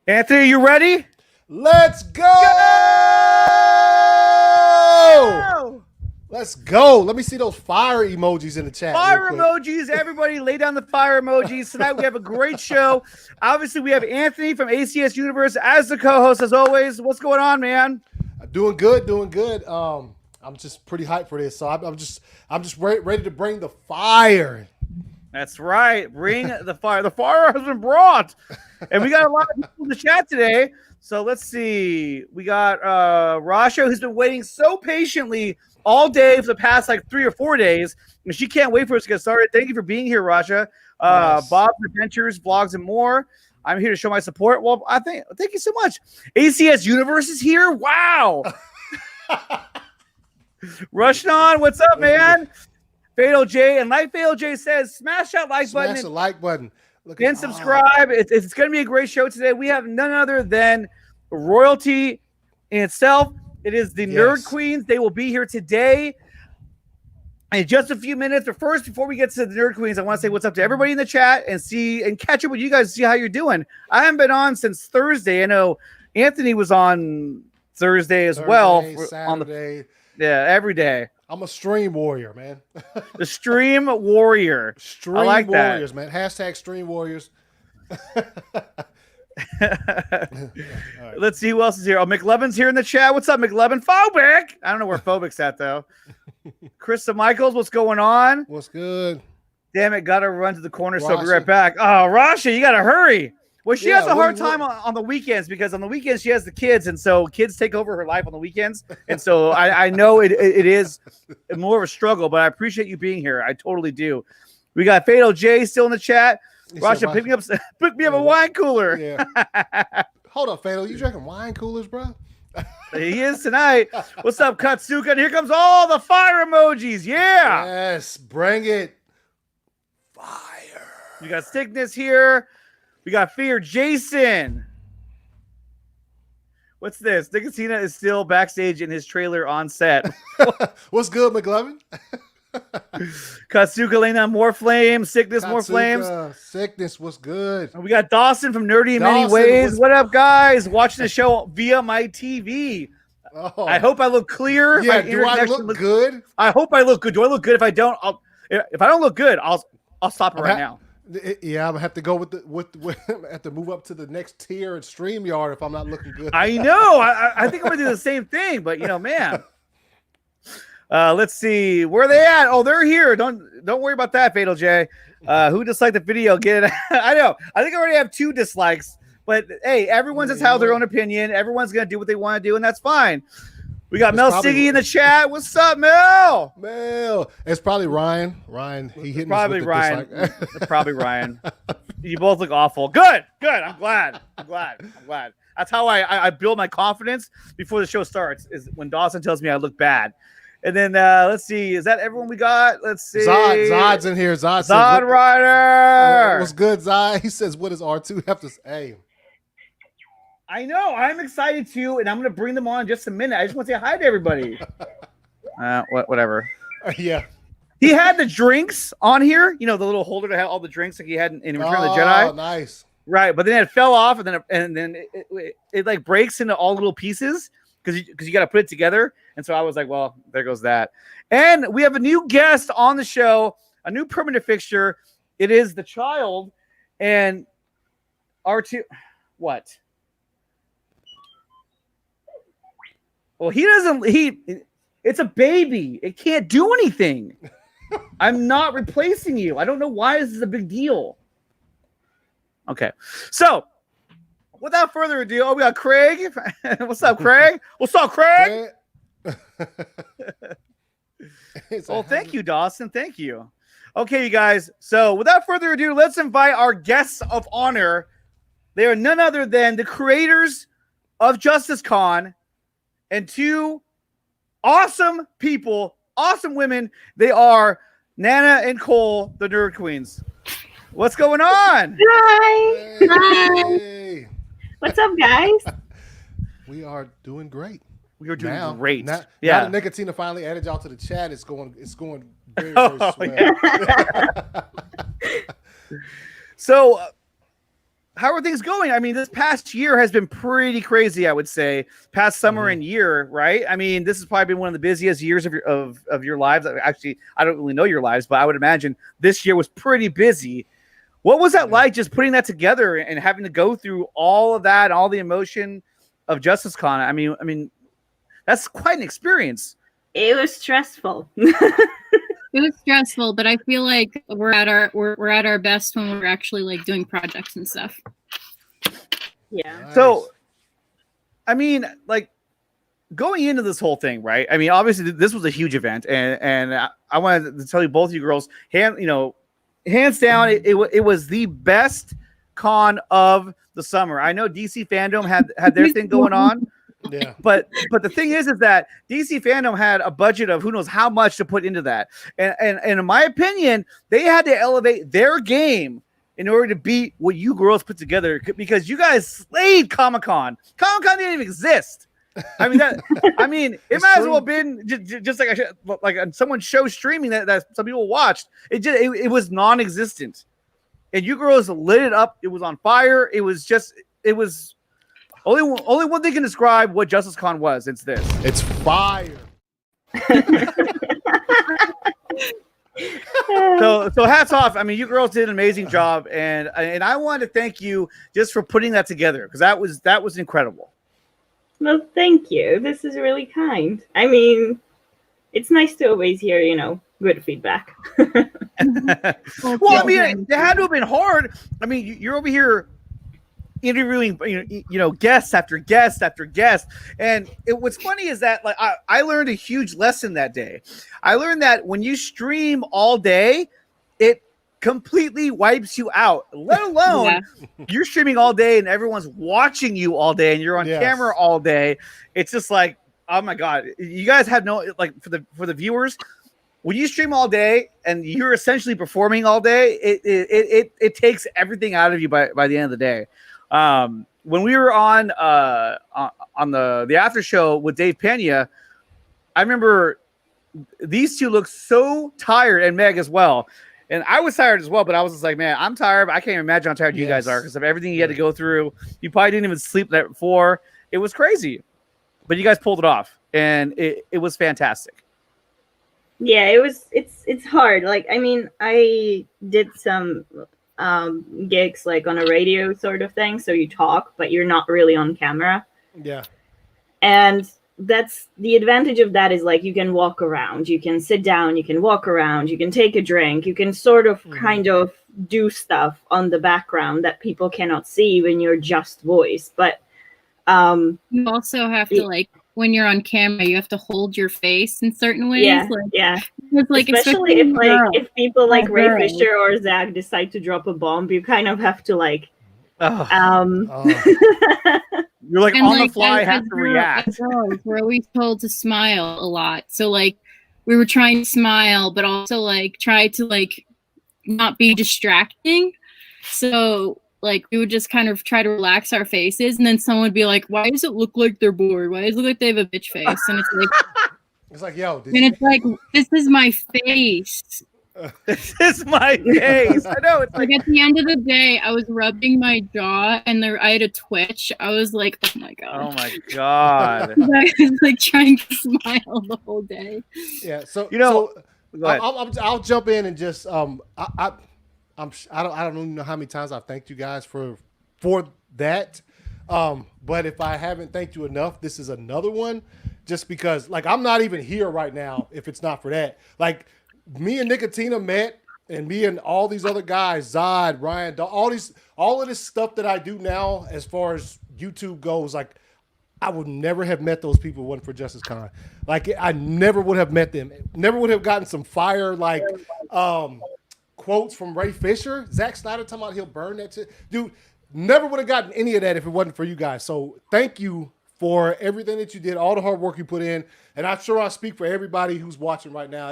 Anthony, you ready? Let's go! Go! Let's go. Let me see those fire emojis in the chat. Fire emojis. Everybody lay down the fire emojis. Tonight we have a great show. Obviously, we have Anthony from ACS Universe as the co-host, as always. What's going on, man? Doing good. I'm just pretty hyped for this. So I'm just ready to bring the fire. That's right. Bring the fire. The fire has been brought. And we got a lot of people in the chat today. So let's see. We got Rasha, who's been waiting so patiently all day for the past like 3 or 4 days. And she can't wait for us to get started. Thank you for being here, Rasha. Nice. Bob's Adventures, Vlogs, and more. I'm here to show my support. Well, thank you so much. ACS Universe is here. Wow. Rushnon, what's up, man? Fatal J, and like Fatal J says, smash that like button. Smash the like button. And subscribe. It's going to be a great show today. We have none other than royalty in itself. It is the Nerd Queens. They will be here today in just a few minutes. But first, before we get to the Nerd Queens, I want to say what's up to everybody in the chat and catch up with you guys, see how you're doing. I haven't been on since Thursday. I know Anthony was on Thursday as well. Saturday. Every day. I'm a stream warrior, man. The stream warrior. Stream I like warriors, that. man. Hashtag stream warriors. Right. Let's see who else is here. Oh, McLevin's here in the chat. What's up, McLevin? Phobic. I don't know where Phobic's at, though. Krista Michaels, what's going on? What's good? Damn it, gotta run to the corner, so I'll be right back. Oh, Rasha, you gotta hurry. Well, she has a hard time on the weekends because on the weekends she has the kids, and so kids take over her life on the weekends. And so I know it is more of a struggle, but I appreciate you being here. I totally do. We got Fatal J still in the chat. Rasha, pick me up a wine cooler. Yeah. Hold up, Fatal. You drinking wine coolers, bro? He is tonight. What's up, Katsuka? And here comes all the fire emojis. Yeah. Yes, bring it. Fire. We got Sickness here. We got Fear Jason. What's this? Nickatina is still backstage in his trailer on set. What's good, McLevin? Katsuka laying on more flames. Sickness, more flames. Sickness, what's good? We got Dawson from Nerdy in Many Ways. What up, guys? Watching the show via my TV. Oh. I hope I look clear. Yeah, do I look good? I hope I look good. Do I look good? If I don't, if I don't look good, I'll stop it right now. Yeah, I'm gonna have to go with have to move up to the next tier at StreamYard if I'm not looking good. I know. I think I'm gonna do the same thing, but man. Let's see where they at. Oh, they're here. Don't worry about that, Fatal J. Who disliked the video? Get it? I know. I think I already have 2 dislikes, but hey, everyone's just have their own opinion. Everyone's gonna do what they want to do, and that's fine. We got Mel Siggy in the chat. What's up, Mel? Mel. It's probably Ryan. Ryan. He hit me. Probably Ryan. Probably Ryan. You both look awful. Good. I'm glad. That's how I build my confidence before the show starts. Is when Dawson tells me I look bad. And then let's see. Is that everyone we got? Let's see. Zod's in here. Zod Rider. What's good, Zod? He says, "What does R2 have to say?" I know. I'm excited too, and I'm going to bring them on in just a minute. I just want to say hi to everybody. Whatever. Yeah. He had the drinks on here. The little holder to have all the drinks like he had in Return of the Jedi. Oh, nice. Right, but then it fell off, and then it like breaks into all little pieces because you got to put it together. And so I was like, well, there goes that. And we have a new guest on the show, a new permanent fixture. It is the child, and R2. What? Well, it's a baby. It can't do anything. I'm not replacing you. I don't know why this is a big deal. Okay. So, without further ado, we got Craig. What's up, Craig? What's up, Craig? Well, thank you, Dawson. Thank you. Okay, you guys. So, without further ado, let's invite our guests of honor. They are none other than the creators of Justice Con and 2 awesome people, awesome women. They are Nana and Cole, the Nerd Queens. What's going on? Hi. Hey. What's up, guys? We are doing great. We are doing great. Now yeah. that Nickatina finally added y'all to the chat, it's going very, very swell. Yeah. So how are things going? I mean, this past year has been pretty crazy, I would say. Past summer and year, right? I mean, this has probably been one of the busiest years of your lives. Actually, I don't really know your lives, but I would imagine this year was pretty busy. What was that like, just putting that together and having to go through all of that, all the emotion of JusticeCon? I mean, that's quite an experience. It was stressful. It was stressful, but I feel like we're at our best when we're actually like doing projects and stuff. Yeah. Nice. So, I mean, like going into this whole thing, right? I mean, obviously this was a huge event, and I wanted to tell you both, you girls, hands down, it was the best con of the summer. I know DC Fandom had their thing going on. Yeah. But the thing is that DC Fandom had a budget of who knows how much to put into that. And in my opinion, they had to elevate their game in order to beat what you girls put together, because you guys slayed Comic-Con. Comic-Con didn't even exist. I mean, it might as well have been just like someone's show streaming that some people watched. It was non-existent. And you girls lit it up. It was on fire. It was only one thing can describe what JusticeCon was. It's this. It's fire. So hats off. I mean, you girls did an amazing job, and I wanted to thank you just for putting that together, because that was incredible. Well, thank you. This is really kind. I mean, it's nice to always hear, good feedback. Well, I mean, it had to have been hard. I mean, you're over here interviewing guests after guest after guest, and what's funny is that like I learned a huge lesson that day. I learned that when you stream all day, it completely wipes you out, let alone you're streaming all day and everyone's watching you all day and you're on camera all day. It's just like, oh my god, you guys have no, like, for the viewers, when you stream all day and you're essentially performing all day, it takes everything out of you by the end of the day. When we were on the after show with Dave Pena, I remember these two looked so tired, and Meg as well. And I was tired as well, but I was just like, man, I'm tired. But I can't even imagine how tired you guys are, because of everything you had to go through. You probably didn't even sleep that before. It was crazy, but you guys pulled it off, and it was fantastic. Yeah, it's hard. Like, I mean, I did some gigs like on a radio sort of thing, so you talk but you're not really on camera. And that's the advantage of that, is like you can walk around, you can sit down, you can walk around, you can take a drink, you can sort of kind of do stuff on the background that people cannot see when you're just voice. But you also have to, like, when you're on camera, you have to hold your face in certain ways. It's like, especially if people like Ray Fisher or Zach decide to drop a bomb, you kind of have to like you're like, and on like, the fly, have to react. We're always told to smile a lot, so like we were trying to smile but also like try to like not be distracting, so like we would just kind of try to relax our faces, and then someone would be like, why does it look like they're bored, why does it look like they have a bitch face? And it's like yo, it's like, this is my face. This is my face. I know. It's like at the end of the day, I was rubbing my jaw and I had a twitch. I was like, oh my god. Oh my god. I was like trying to smile the whole day. Yeah. So go ahead. I'll jump in and just I don't even know how many times I've thanked you guys for that. But if I haven't thanked you enough, this is another one. Just because, like, I'm not even here right now if it's not for that. Like, me and Nickatina met, and me and all these other guys, Zod, Ryan, all of this stuff that I do now as far as YouTube goes, like, I would never have met those people if it wasn't for JusticeCon. Like, I never would have met them. Never would have gotten some fire, like, quotes from Ray Fisher. Zack Snyder talking about he'll burn that shit. Dude, never would have gotten any of that if it wasn't for you guys. So thank you for everything that you did, all the hard work you put in. And I'm sure I speak for everybody who's watching right now.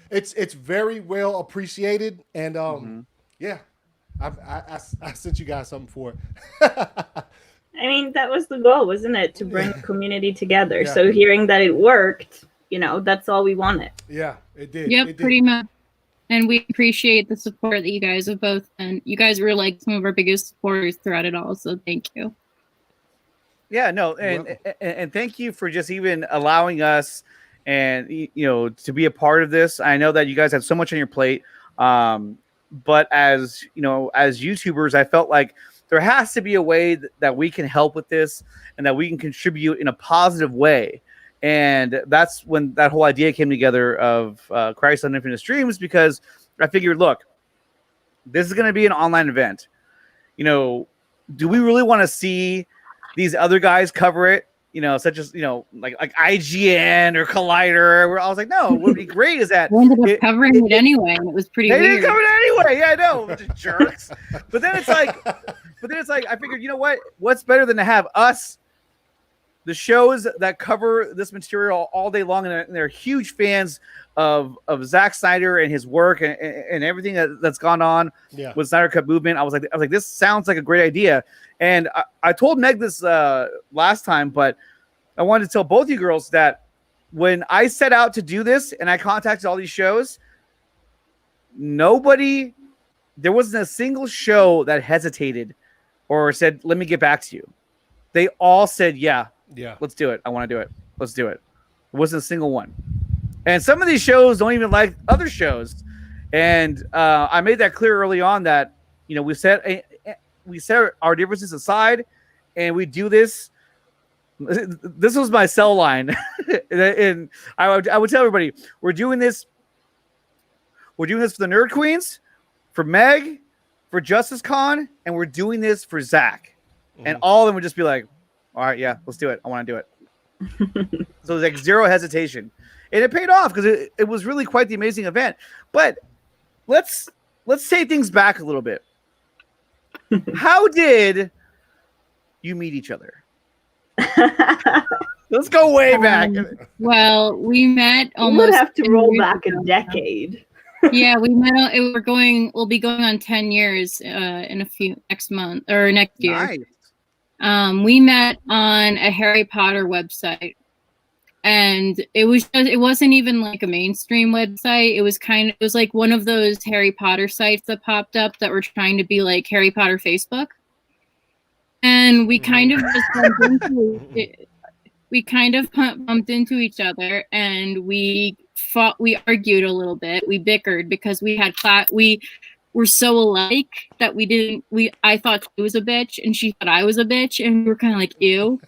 It's very well appreciated. And I sent you guys something for it. I mean, that was the goal, wasn't it? To bring the community together. Yeah. So hearing that it worked, that's all we wanted. Yeah, it did. Yep, it did. pretty much. And we appreciate the support that you guys have both, and you guys were like some of our biggest supporters throughout it all. So thank you. Yeah, no, and thank you for just even allowing us and to be a part of this. I know that you guys have so much on your plate, but as as YouTubers, I felt like there has to be a way that we can help with this and that we can contribute in a positive way. And that's when that whole idea came together of Christ on Infinite Streams, because I figured, look, this is going to be an online event. Do we really want to see these other guys cover it? Such as like IGN or Collider. Where I was like, no, what would be great is that we ended up covering it anyway, and it was pretty they weird. didn't cover it anyway. Yeah, I know, jerks. But then it's like, I figured, what's better than to have us, the shows that cover this material all day long, and they're huge fans of Zack Snyder and his work and everything that's gone on with Snyder Cut movement. I was like, this sounds like a great idea. And I told Meg this last time, but I wanted to tell both you girls that when I set out to do this and I contacted all these shows, there wasn't a single show that hesitated or said, let me get back to you. They all said, yeah, let's do it. I want to do it. Let's do it. It wasn't a single one. And some of these shows don't even like other shows. And I made that clear early on that, we set our differences aside and we do this. This was my cell line. And I would tell everybody, we're doing this for the Nerd Queens, for Meg, for Justice Con, and we're doing this for Zach. Mm-hmm. And all of them would just be like, all right, yeah, let's do it. I want to do it. So there's like zero hesitation. And it paid off because it was really quite the amazing event. But let's take things back a little bit. How did you meet each other? Let's go way back. Well, we met almost. We would have to roll back a decade. Yeah, we met. We'll be going on 10 years in next year. Nice. We met on a Harry Potter website, and it wasn't even like a mainstream website. It was like one of those Harry Potter sites that popped up that were trying to be like Harry Potter Facebook. And we kind of just bumped into it. We kind of bumped into each other, and we fought. We argued a little bit. We bickered because we were so alike that I thought she was a bitch and she thought I was a bitch, and we were kind of like, ew.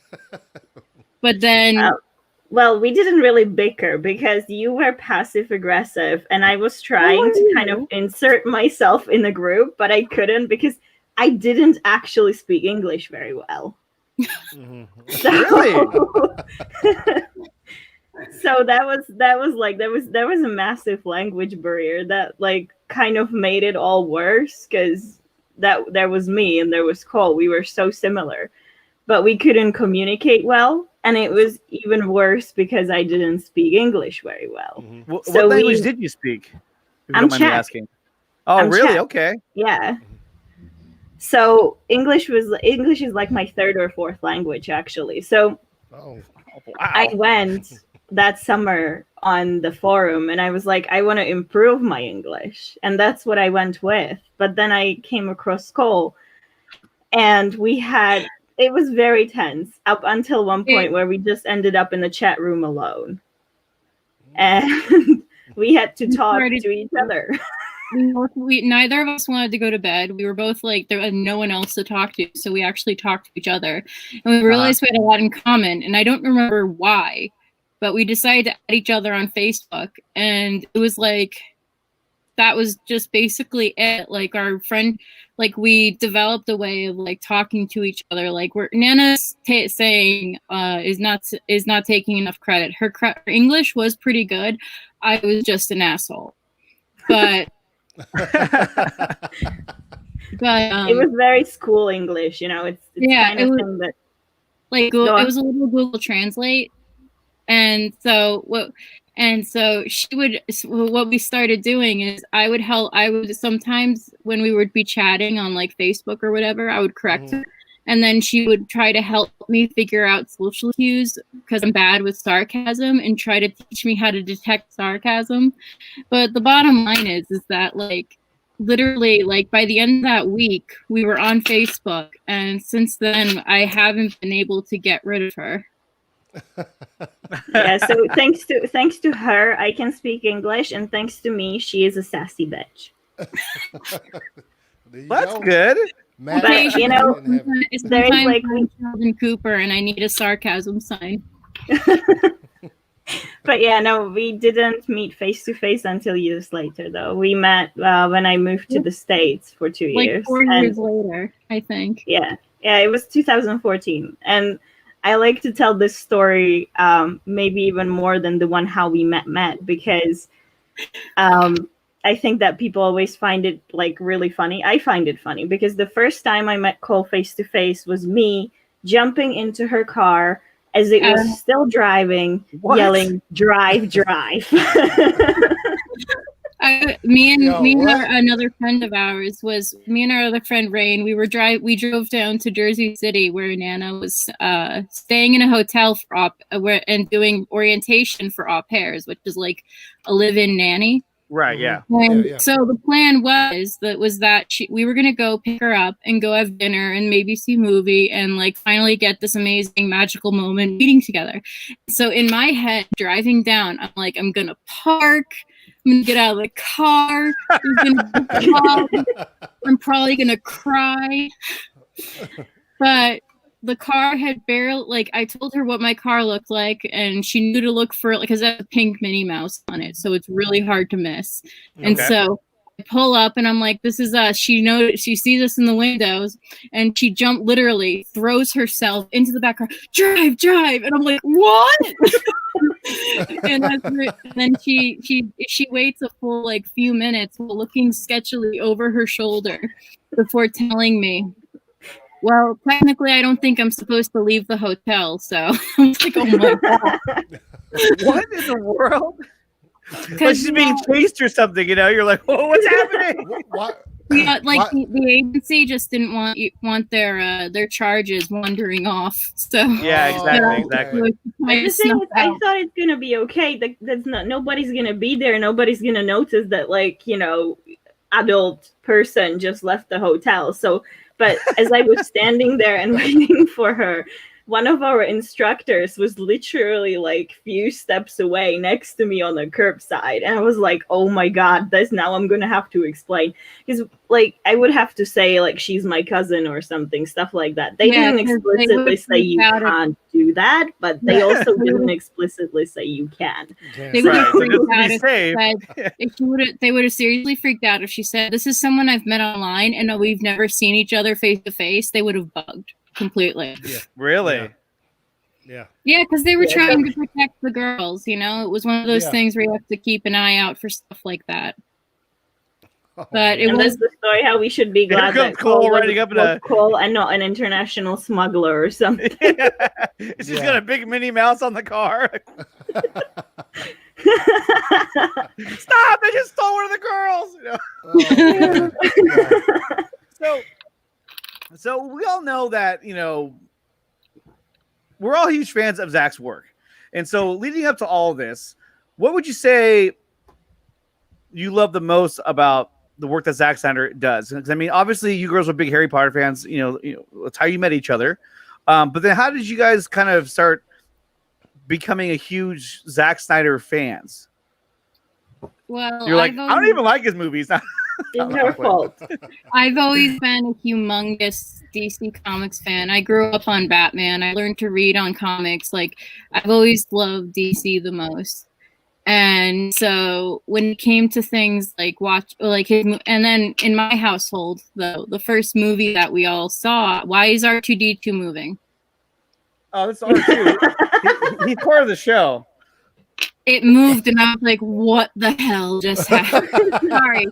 But then well, we didn't really bicker because you were passive aggressive and I was trying to kind of insert myself in the group, but I couldn't because I didn't actually speak English very well. Really? So there was a massive language barrier that like kind of made it all worse because there was me and there was Cole. We were so similar, but we couldn't communicate well, and it was even worse because I didn't speak English very well. Mm-hmm. What language did you speak? If you I'm don't mind me Czech. asking. Oh, I'm really? Czech. Okay. Yeah. So English is like my third or fourth language actually. So wow. I went that summer on the forum and I was like, I want to improve my English. And that's what I went with. But then I came across Cole and it was very tense up until one point where we just ended up in the chat room alone. And we had to talk to each other. Neither of us wanted to go to bed. We were both like, there was no one else to talk to. So we actually talked to each other. And we realized we had a lot in common. And I don't remember why, but we decided to add each other on Facebook. And it was like, that was just basically it. Like our friend, like we developed a way of like talking to each other. Like Nana's saying is not taking enough credit. Her English was pretty good. I was just an asshole. But it was very school English, it's kind of thing that like it was a little Google Translate, and so what we started doing is I would sometimes when we would be chatting on like Facebook or whatever, I would correct her, And then she would try to help me figure out social cues because I'm bad with sarcasm and try to teach me how to detect sarcasm. But the bottom line is that like literally like by the end of that week, we were on Facebook. And since then, I haven't been able to get rid of her. Yeah, so thanks to her, I can speak English, and thanks to me, she is a sassy bitch. That's good. But you know, there is like Sheldon Cooper, and I need a sarcasm sign. But yeah, no, we didn't meet face to face until years later. Though we met when I moved to the States for 2 years. Like 4 years later, I think. Yeah, it was 2014, and I like to tell this story, maybe even more than the one how we met, because I think that people always find it like really funny. I find it funny because the first time I met Cole face to face was me jumping into her car as it was still driving, yelling, "Drive, drive." Me and another friend of ours me and our other friend Rain. We drove down to Jersey City where Nana was staying in a hotel for and doing orientation for au pairs, which is like a live-in nanny. Right. Yeah. And so the plan was that we were gonna go pick her up and go have dinner and maybe see a movie and like finally get this amazing magical moment meeting together. So in my head, driving down, I'm like, I'm gonna park. I'm gonna get out of the car. I'm probably gonna cry. But the car had barely, like, I told her what my car looked like, and she knew to look for it because it has a pink Minnie Mouse on it, so it's really hard to miss. Okay. And so I pull up, and I'm like, "This is us." She sees us in the windows, and she literally throws herself into the back car. Drive, drive, and I'm like, "What?" And then she waits a full like few minutes while looking sketchily over her shoulder before telling me, "Well, technically, I don't think I'm supposed to leave the hotel." So I was like, "Oh my god, what in the world?" Like she's being chased or something, you know? You're like, "Oh, what's happening?" What? Yeah, like the agency just didn't want their charges wandering off. So yeah, exactly. The thing is, I thought it's gonna be okay. That's not. Nobody's gonna be there. Nobody's gonna notice that, like, you know, adult person just left the hotel. So, but as I was standing there and waiting for her, one of our instructors was literally like few steps away next to me on the curbside. And I was like, oh my God, I'm going to have to explain. Because like, I would have to say like, she's my cousin or something, stuff like that. They didn't explicitly say you can't do that, but they also didn't explicitly say you can. They would have freaked out they would have seriously freaked out if she said, "This is someone I've met online and we've never seen each other face to face." They would have bugged completely. Yeah. Really? Yeah, because they were trying to protect the girls, you know. It was one of those things where you have to keep an eye out for stuff like that. But it was the story how we should be glad that Cole riding up in Cole and not an international smuggler or something. She's got a big Minnie Mouse on the car. Stop! They just stole one of the girls. You know? So we all know that, you know, we're all huge fans of Zach's work. And so leading up to all of this, what would you say you love the most about the work that Zack Snyder does? Because, I mean, obviously you girls are big Harry Potter fans. You know, that's how you met each other. But then how did you guys kind of start becoming a huge Zack Snyder fans? Well, you're like, I don't even like his movies. It's her fault. I've always been a humongous DC Comics fan. I grew up on Batman. I learned to read on comics. Like, I've always loved DC the most. And so when it came to things like and then in my household, the first movie that we all saw, why is R2-D2 moving? Oh, that's R2. He's part of the show. It moved, and I was like, what the hell just happened? Sorry.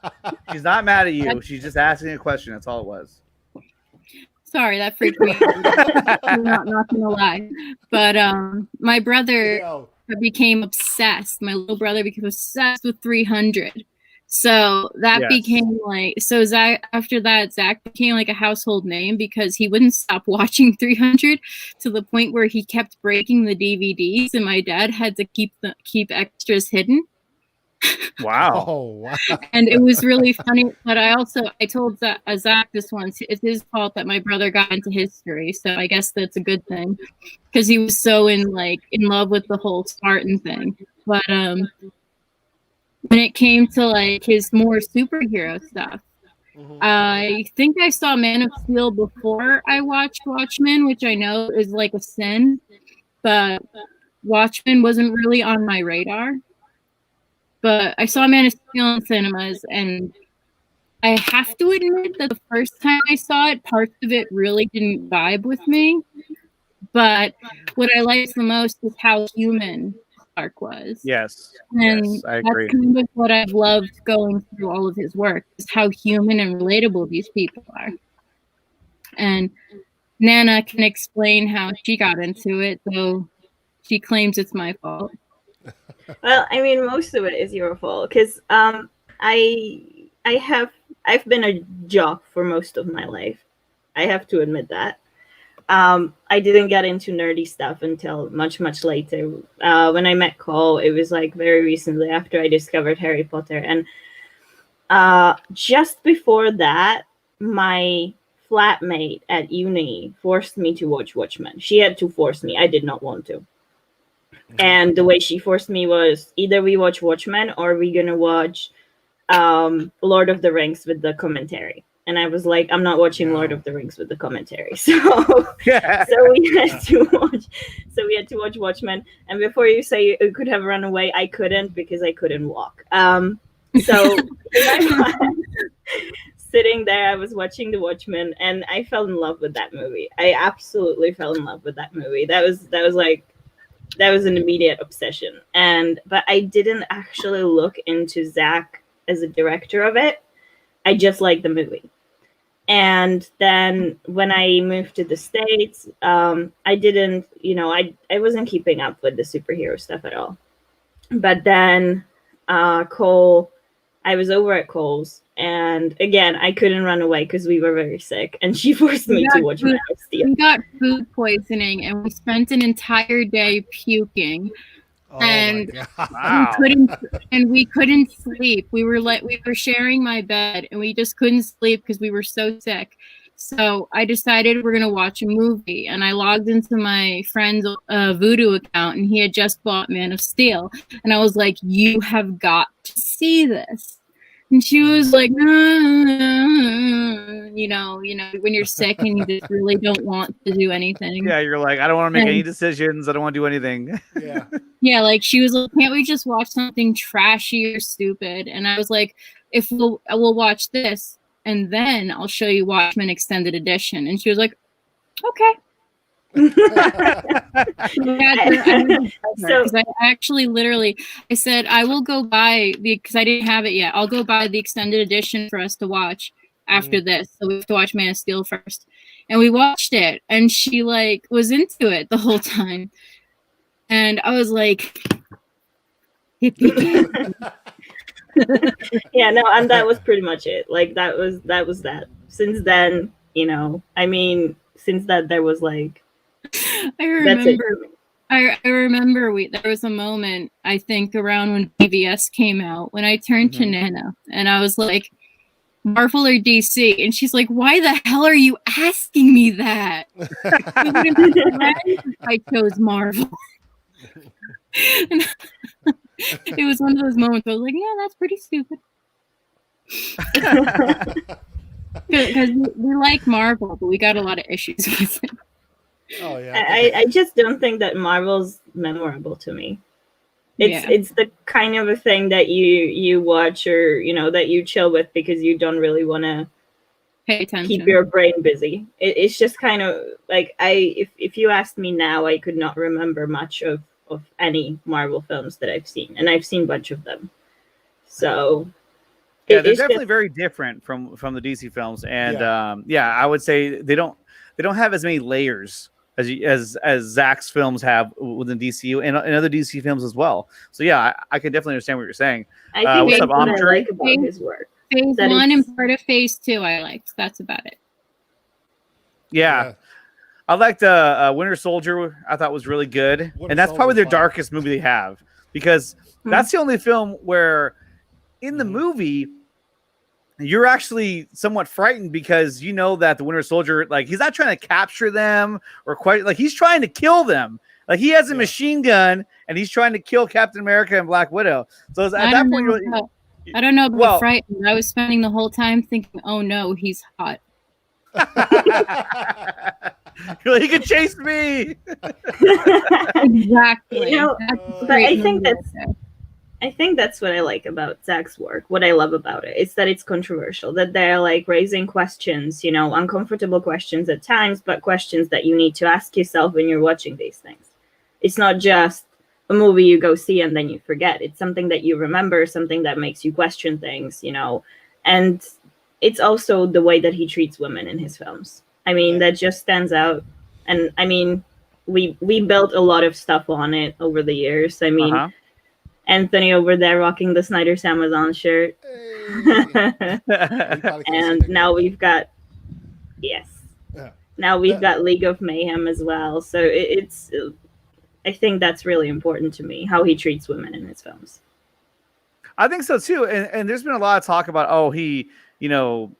She's not mad at you. She's just asking a question. That's all it was. Sorry, that freaked me out. I'm not going to lie. But my brother became obsessed. My little brother became obsessed with 300. So that Yes. became like, so Zach, after that, Zach became like a household name because he wouldn't stop watching 300 to the point where he kept breaking the DVDs, and my dad had to keep extras hidden. Wow. Oh wow. And it was really funny. But I told Zach this once, it's his fault that my brother got into history. So I guess that's a good thing because he was so in love with the whole Spartan thing. But when it came to like his more superhero stuff, I think I saw Man of Steel before I watched Watchmen, which I know is like a sin, but Watchmen wasn't really on my radar. But I saw Man of Steel in cinemas, and I have to admit that the first time I saw it, parts of it really didn't vibe with me. But what I liked the most is how human Clark was. Yes. And Yes, I that's agree. kind of what I've loved going through all of his work, is how human and relatable these people are. And Nana can explain how she got into it, though she claims it's my fault. Well, I mean, most of it is your fault because I've been a jock for most of my life. I have to admit that. I didn't get into nerdy stuff until much later. When I met Cole, it was like very recently after I discovered Harry Potter, and just before that, my flatmate at uni forced me to watch Watchmen. She had to force me. I did not want to. And the way she forced me was either we watch Watchmen or we're gonna watch Lord of the Rings with the commentary. And I was like, I'm not watching Lord of the Rings with the commentary. So we had to watch Watchmen. And before you say you could have run away, I couldn't because I couldn't walk. So sitting there, I was watching The Watchmen, and I fell in love with that movie. I absolutely fell in love with that movie. That was an immediate obsession. But I didn't actually look into Zach as a director of it. I just liked the movie. And then when I moved to the States, I didn't, I wasn't keeping up with the superhero stuff at all. But then Cole, I was over at Cole's, and again, I couldn't run away because we were very sick, and she forced me to watch Man of Steel. We got food poisoning, and we spent an entire day puking. And we couldn't sleep. We were sharing my bed, and we just couldn't sleep because we were so sick. So I decided we're gonna watch a movie, and I logged into my friend's Voodoo account, and he had just bought Man of Steel, and I was like, "You have got to see this." And she was like, you know, when you're sick and you just really don't want to do anything. Yeah, you're like, I don't want to make any decisions. I don't want to do anything. Yeah. Yeah, like she was like, can't we just watch something trashy or stupid? And I was like, if we'll watch this, and then I'll show you Watchmen Extended Edition. And she was like, okay. So I actually literally, I said, I will go buy because I didn't have it yet. I'll go buy the extended edition for us to watch after this. So we have to watch Man of Steel first. And we watched it, and she like was into it the whole time. And I was like, hippie. Yeah, no, and that was pretty much it. Like that was that. Since then, since that there was like, I remember there was a moment, I think around when BVS came out, when I turned to Nana and I was like, Marvel or DC? And she's like, why the hell are you asking me that? I chose Marvel. And it was one of those moments where I was like, yeah, that's pretty stupid. Because we like Marvel, but we got a lot of issues with it. Oh yeah. I just don't think that Marvel's memorable to me. It's the kind of a thing that you watch or that you chill with because you don't really want to pay attention, keep your brain busy. It's just kind of like if you asked me now, I could not remember much of any Marvel films that I've seen, and I've seen a bunch of them. So yeah, they're definitely very different from the DC films, and I would say they don't have as many layers as Zach's films have within DCU and other DC films as well. So yeah, I can definitely understand what you're saying. I think what's that's up, what I Andre? like about his work. Phase That 1 it's- and part of Phase 2 I liked. That's about it. Yeah. I liked Winter Soldier. I thought was really good, and that's probably their darkest movie they have, because that's the only film where in the movie you're actually somewhat frightened, because you know that the Winter Soldier, like, he's not trying to capture them or quite, like, he's trying to kill them. Like, he has a machine gun and he's trying to kill Captain America and Black Widow. So at that point, I don't know about frightened. I was spending the whole time thinking, "Oh no, he's hot." You're like, he can chase me. Exactly. You know, but I think that's what I like about Zach's work. What I love about it is that it's controversial, that they're like raising questions, you know, uncomfortable questions at times, but questions that you need to ask yourself when you're watching these things. It's not just a movie you go see and then you forget. It's something that you remember, something that makes you question things, you know. And it's also the way that he treats women in his films. I mean, that just stands out. And I mean, we built a lot of stuff on it over the years. I mean, Anthony over there rocking the Snyder's Amazon shirt. Hey. And now we've got, now we've got League of Mayhem as well. So it's, I think that's really important to me, how he treats women in his films. I think so too. And there's been a lot of talk about, oh, he, you know,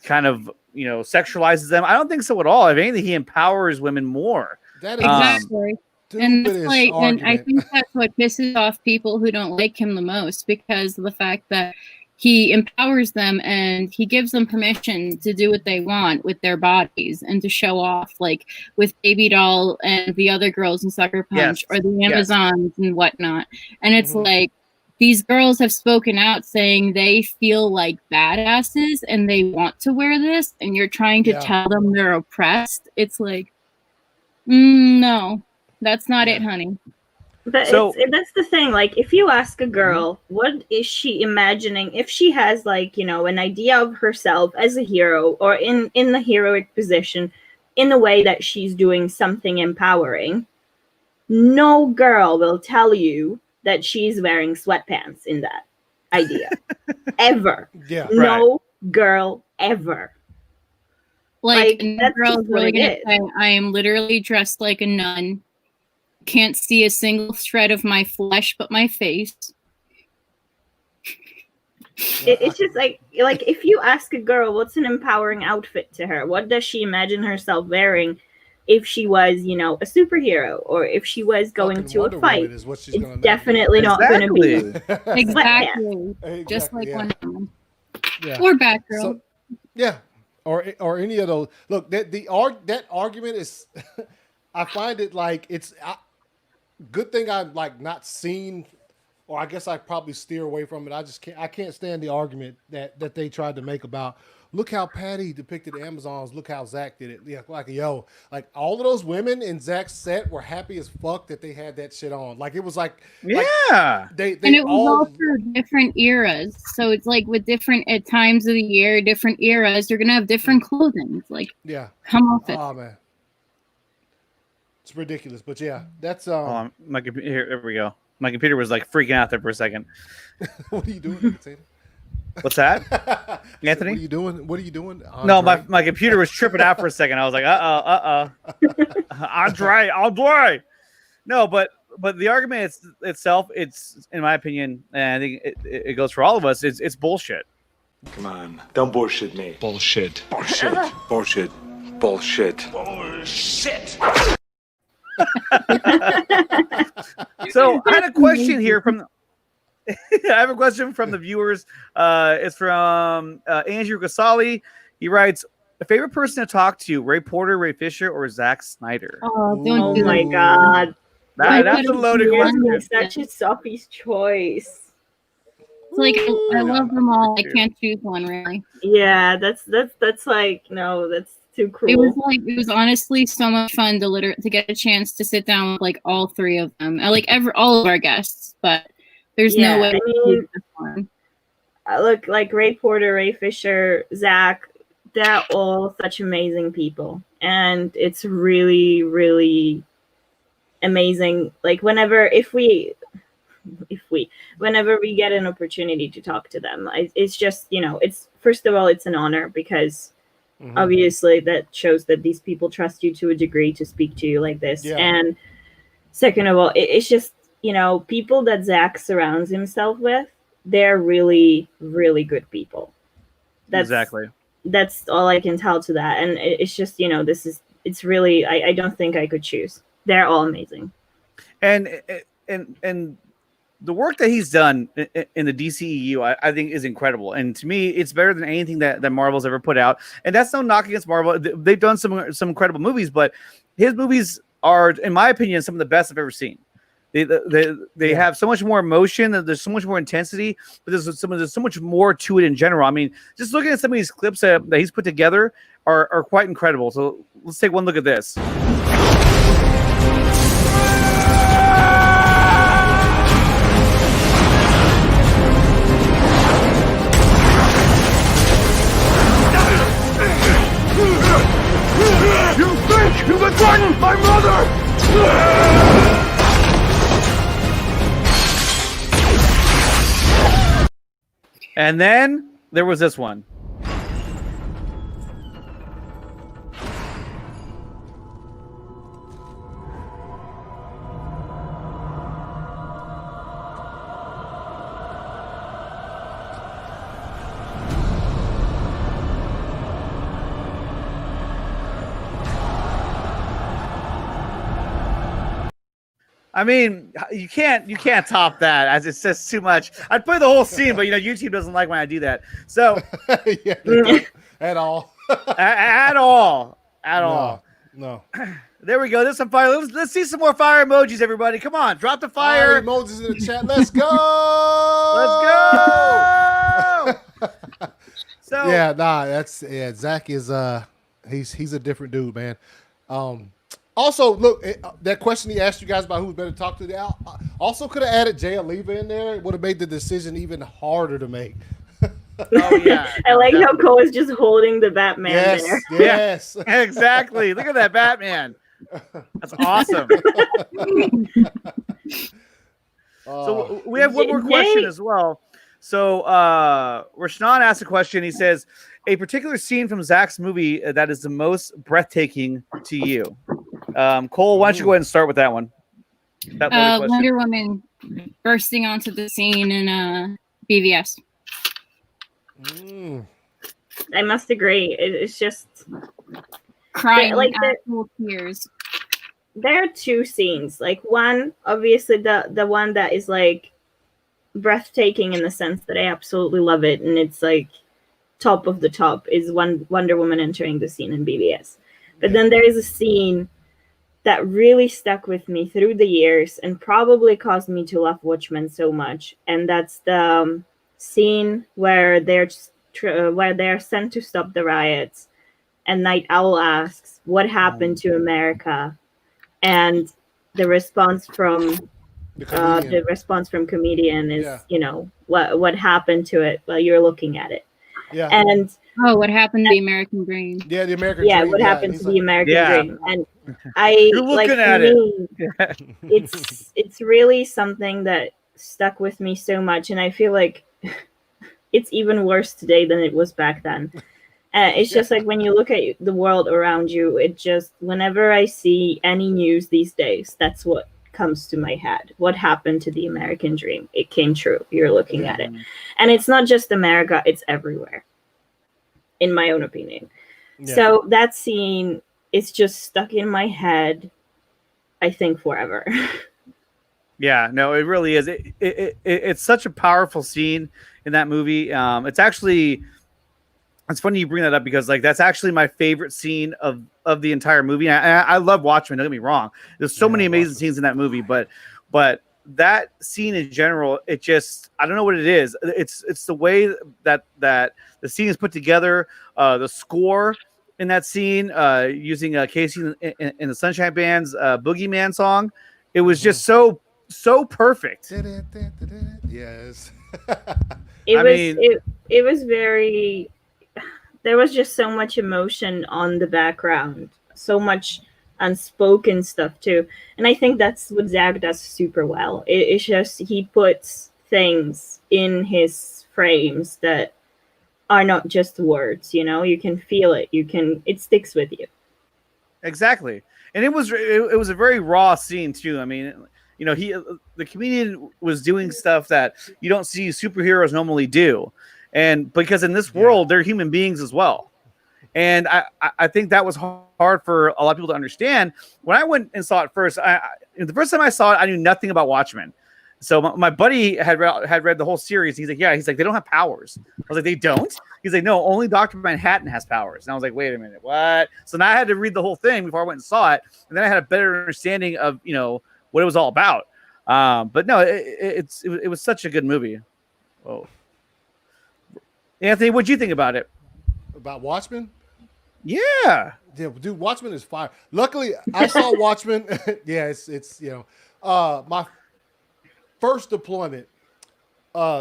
kind of, you know, sexualizes them. I don't think so at all. If anything, he empowers women more. That is exactly. And that's like, and I think that's what pisses off people who don't like him the most, because of the fact that he empowers them and he gives them permission to do what they want with their bodies and to show off, like with Baby Doll and the other girls in Sucker Punch or the Amazons and whatnot. And it's like, these girls have spoken out saying they feel like badasses and they want to wear this, and you're trying to tell them they're oppressed. It's like, no, that's not it, honey. But that's the thing. Like, if you ask a girl, what is she imagining? If she has, like, you know, an idea of herself as a hero or in the heroic position, in a way that she's doing something empowering, no girl will tell you that she's wearing sweatpants in that idea. Ever. Yeah. No girl ever. Like no girl's really gonna say, I am literally dressed like a nun. Can't see a single shred of my flesh but my face. It's just like if you ask a girl what's an empowering outfit to her, what does she imagine herself wearing if she was, you know, a superhero, or if she was going to a fight? It's definitely not going to be exactly just like Wonder Woman or Batgirl. So, or any of those. Look, that argument is. I find it like it's good thing I've like not seen, or I guess I probably steer away from it. I can't stand the argument that they tried to make about, look how Patty depicted the Amazons, look how Zach did it. Yeah, like like all of those women in Zach's set were happy as fuck that they had that shit on. Like it was like they and it was all for different eras. So it's like with different at times of the year, different eras, you're gonna have different clothing. It's like come off it. Oh man. It's ridiculous, but that's my computer. Here we go. My computer was like freaking out there for a second. What are you doing, Nickatina? What's that, Anthony? What are you doing? What are you doing? Andre? No, my computer was tripping out for a second. I was like, Andre. No, but the argument itself, it's in my opinion, and I think it goes for all of us. It's bullshit. Come on, don't bullshit me. Bullshit. Bullshit. So I had a question here from I have a question from the viewers. It's from Andrew Casali. He writes, a favorite person to talk to, Ray Porter, Ray Fisher, or Zack Snyder? Oh my god. That's a loaded question. Such a Sophie's choice. It's like I love them all. I can't choose one really. Yeah, that's like no, that's too cruel. It was honestly so much fun to get a chance to sit down with like all three of them. I like all of our guests, but there's no way. I mean, look, like Ray Porter, Ray Fisher, Zach, they're all such amazing people, and it's really, really amazing. Like whenever whenever we get an opportunity to talk to them, it's just, it's, first of all, it's an honor because obviously that shows that these people trust you to a degree to speak to you like this. Yeah. And second of all, it's just, people that Zach surrounds himself with, they're really, really good people. Exactly. That's all I can tell to that. And it's just, it's really, I don't think I could choose. They're all amazing. And the work that he's done in the DCEU, I think, is incredible. And to me, it's better than anything that Marvel's ever put out. And that's no knock against Marvel. They've done some incredible movies, but his movies are, in my opinion, some of the best I've ever seen. They have so much more emotion. There's so much more intensity, but there's so much more to it in general. I mean, just looking at some of these clips that he's put together are quite incredible. So let's take one look at this. You think you can threaten my mother? And then there was this one. I mean, you can't top that, as it's just too much. I'd play the whole scene, but YouTube doesn't like when I do that. So yeah, at all. at all. No. There we go. There's some fire. Let's see some more fire emojis, everybody. Come on, drop the fire. Emojis in the chat. Let's go. Let's go. So Zach is he's a different dude, man. Also, look, that question he asked you guys about who's better to talk to, also could have added Jay Oliva in there. It would have made the decision even harder to make. Oh yeah, I like how Cole is just holding the Batman there. Yes, yeah, exactly. Look at that Batman. That's awesome. So we have one more question as well. So Rashnan asked a question. He says, a particular scene from Zach's movie that is the most breathtaking to you. Cole, why don't you go ahead and start with that one? Wonder Woman bursting onto the scene in BVS. I must agree. It's just Crying like actual tears. There are two scenes. Like one, obviously the one that is like breathtaking in the sense that I absolutely love it, and it's like top of the top, is Wonder Woman entering the scene in BVS. But then there is a scene that really stuck with me through the years and probably caused me to love Watchmen so much, and that's the scene where they're sent to stop the riots, and Night Owl asks, "What happened to America?" And the response from comedian is, what happened to it? Well, you're looking at it. Yeah. And what happened to the American dream? Yeah, the American dream. What happened to the American dream? And you're looking at it. It's really something that stuck with me so much, and I feel like it's even worse today than it was back then. It's just like when you look at the world around you, it just, whenever I see any news these days, that's what comes to my head. What happened to the American dream? It came true. You're looking at it. And it's not just America, it's everywhere, in my own opinion. Yeah. So that scene is just stuck in my head, I think, forever. Yeah, no, it really is. It's such a powerful scene in that movie. It's funny you bring that up because that's actually my favorite scene of the entire movie. I love Watchmen. Don't get me wrong. There's so many amazing scenes in that movie, but that scene in general, it just, I don't know what it is. It's the way that the scene is put together, the score in that scene, using Casey in the Sunshine Band's Boogeyman song. It was just so perfect. Yes. It was very, there was just so much emotion on the background, so much unspoken stuff too, and I think that's what Zach does super well. It's just he puts things in his frames that are not just words. You can feel it. It sticks with you. Exactly, and it was a very raw scene too. I mean, the comedian was doing stuff that you don't see superheroes normally do, and because in this world they're human beings as well, and I think that was hard for a lot of people to understand. When I went and saw it first, the first time I saw it, I knew nothing about Watchmen. So my buddy had read the whole series. He's like, yeah. He's like, they don't have powers. I was like, they don't? He's like, no, only Dr. Manhattan has powers. And I was like, wait a minute, what? So now I had to read the whole thing before I went and saw it. And then I had a better understanding of, what it was all about. But no, it was such a good movie. Whoa. Anthony, what'd you think about it? About Watchmen? Yeah. Yeah, dude, Watchmen is fire. Luckily, I saw Watchmen. Yeah, it's my first deployment,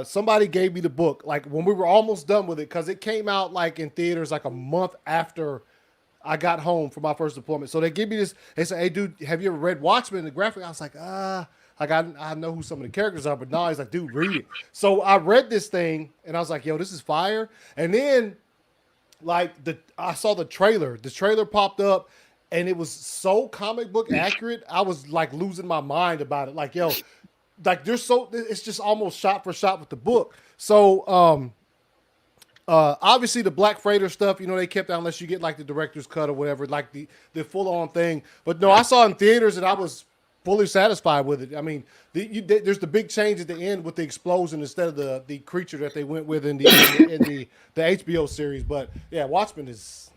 somebody gave me the book like when we were almost done with it, because it came out like in theaters like a month after I got home from my first deployment. So they give me this. They say, "Hey, dude, have you ever read Watchmen?" The graphic. I was like, I know who some of the characters are, but no, he's like, dude, read it. So I read this thing and I was like, yo, this is fire. And then like I saw the trailer. The trailer popped up. And it was so comic book accurate. I was like losing my mind about it. Like, yo, like it's just almost shot for shot with the book. So obviously the Black Freighter stuff, they kept out unless you get like the director's cut or whatever, like the full on thing. But no, I saw it in theaters and I was fully satisfied with it. I mean, there's the big change at the end with the explosion instead of the creature that they went with in the HBO series. But yeah, Watchmen is.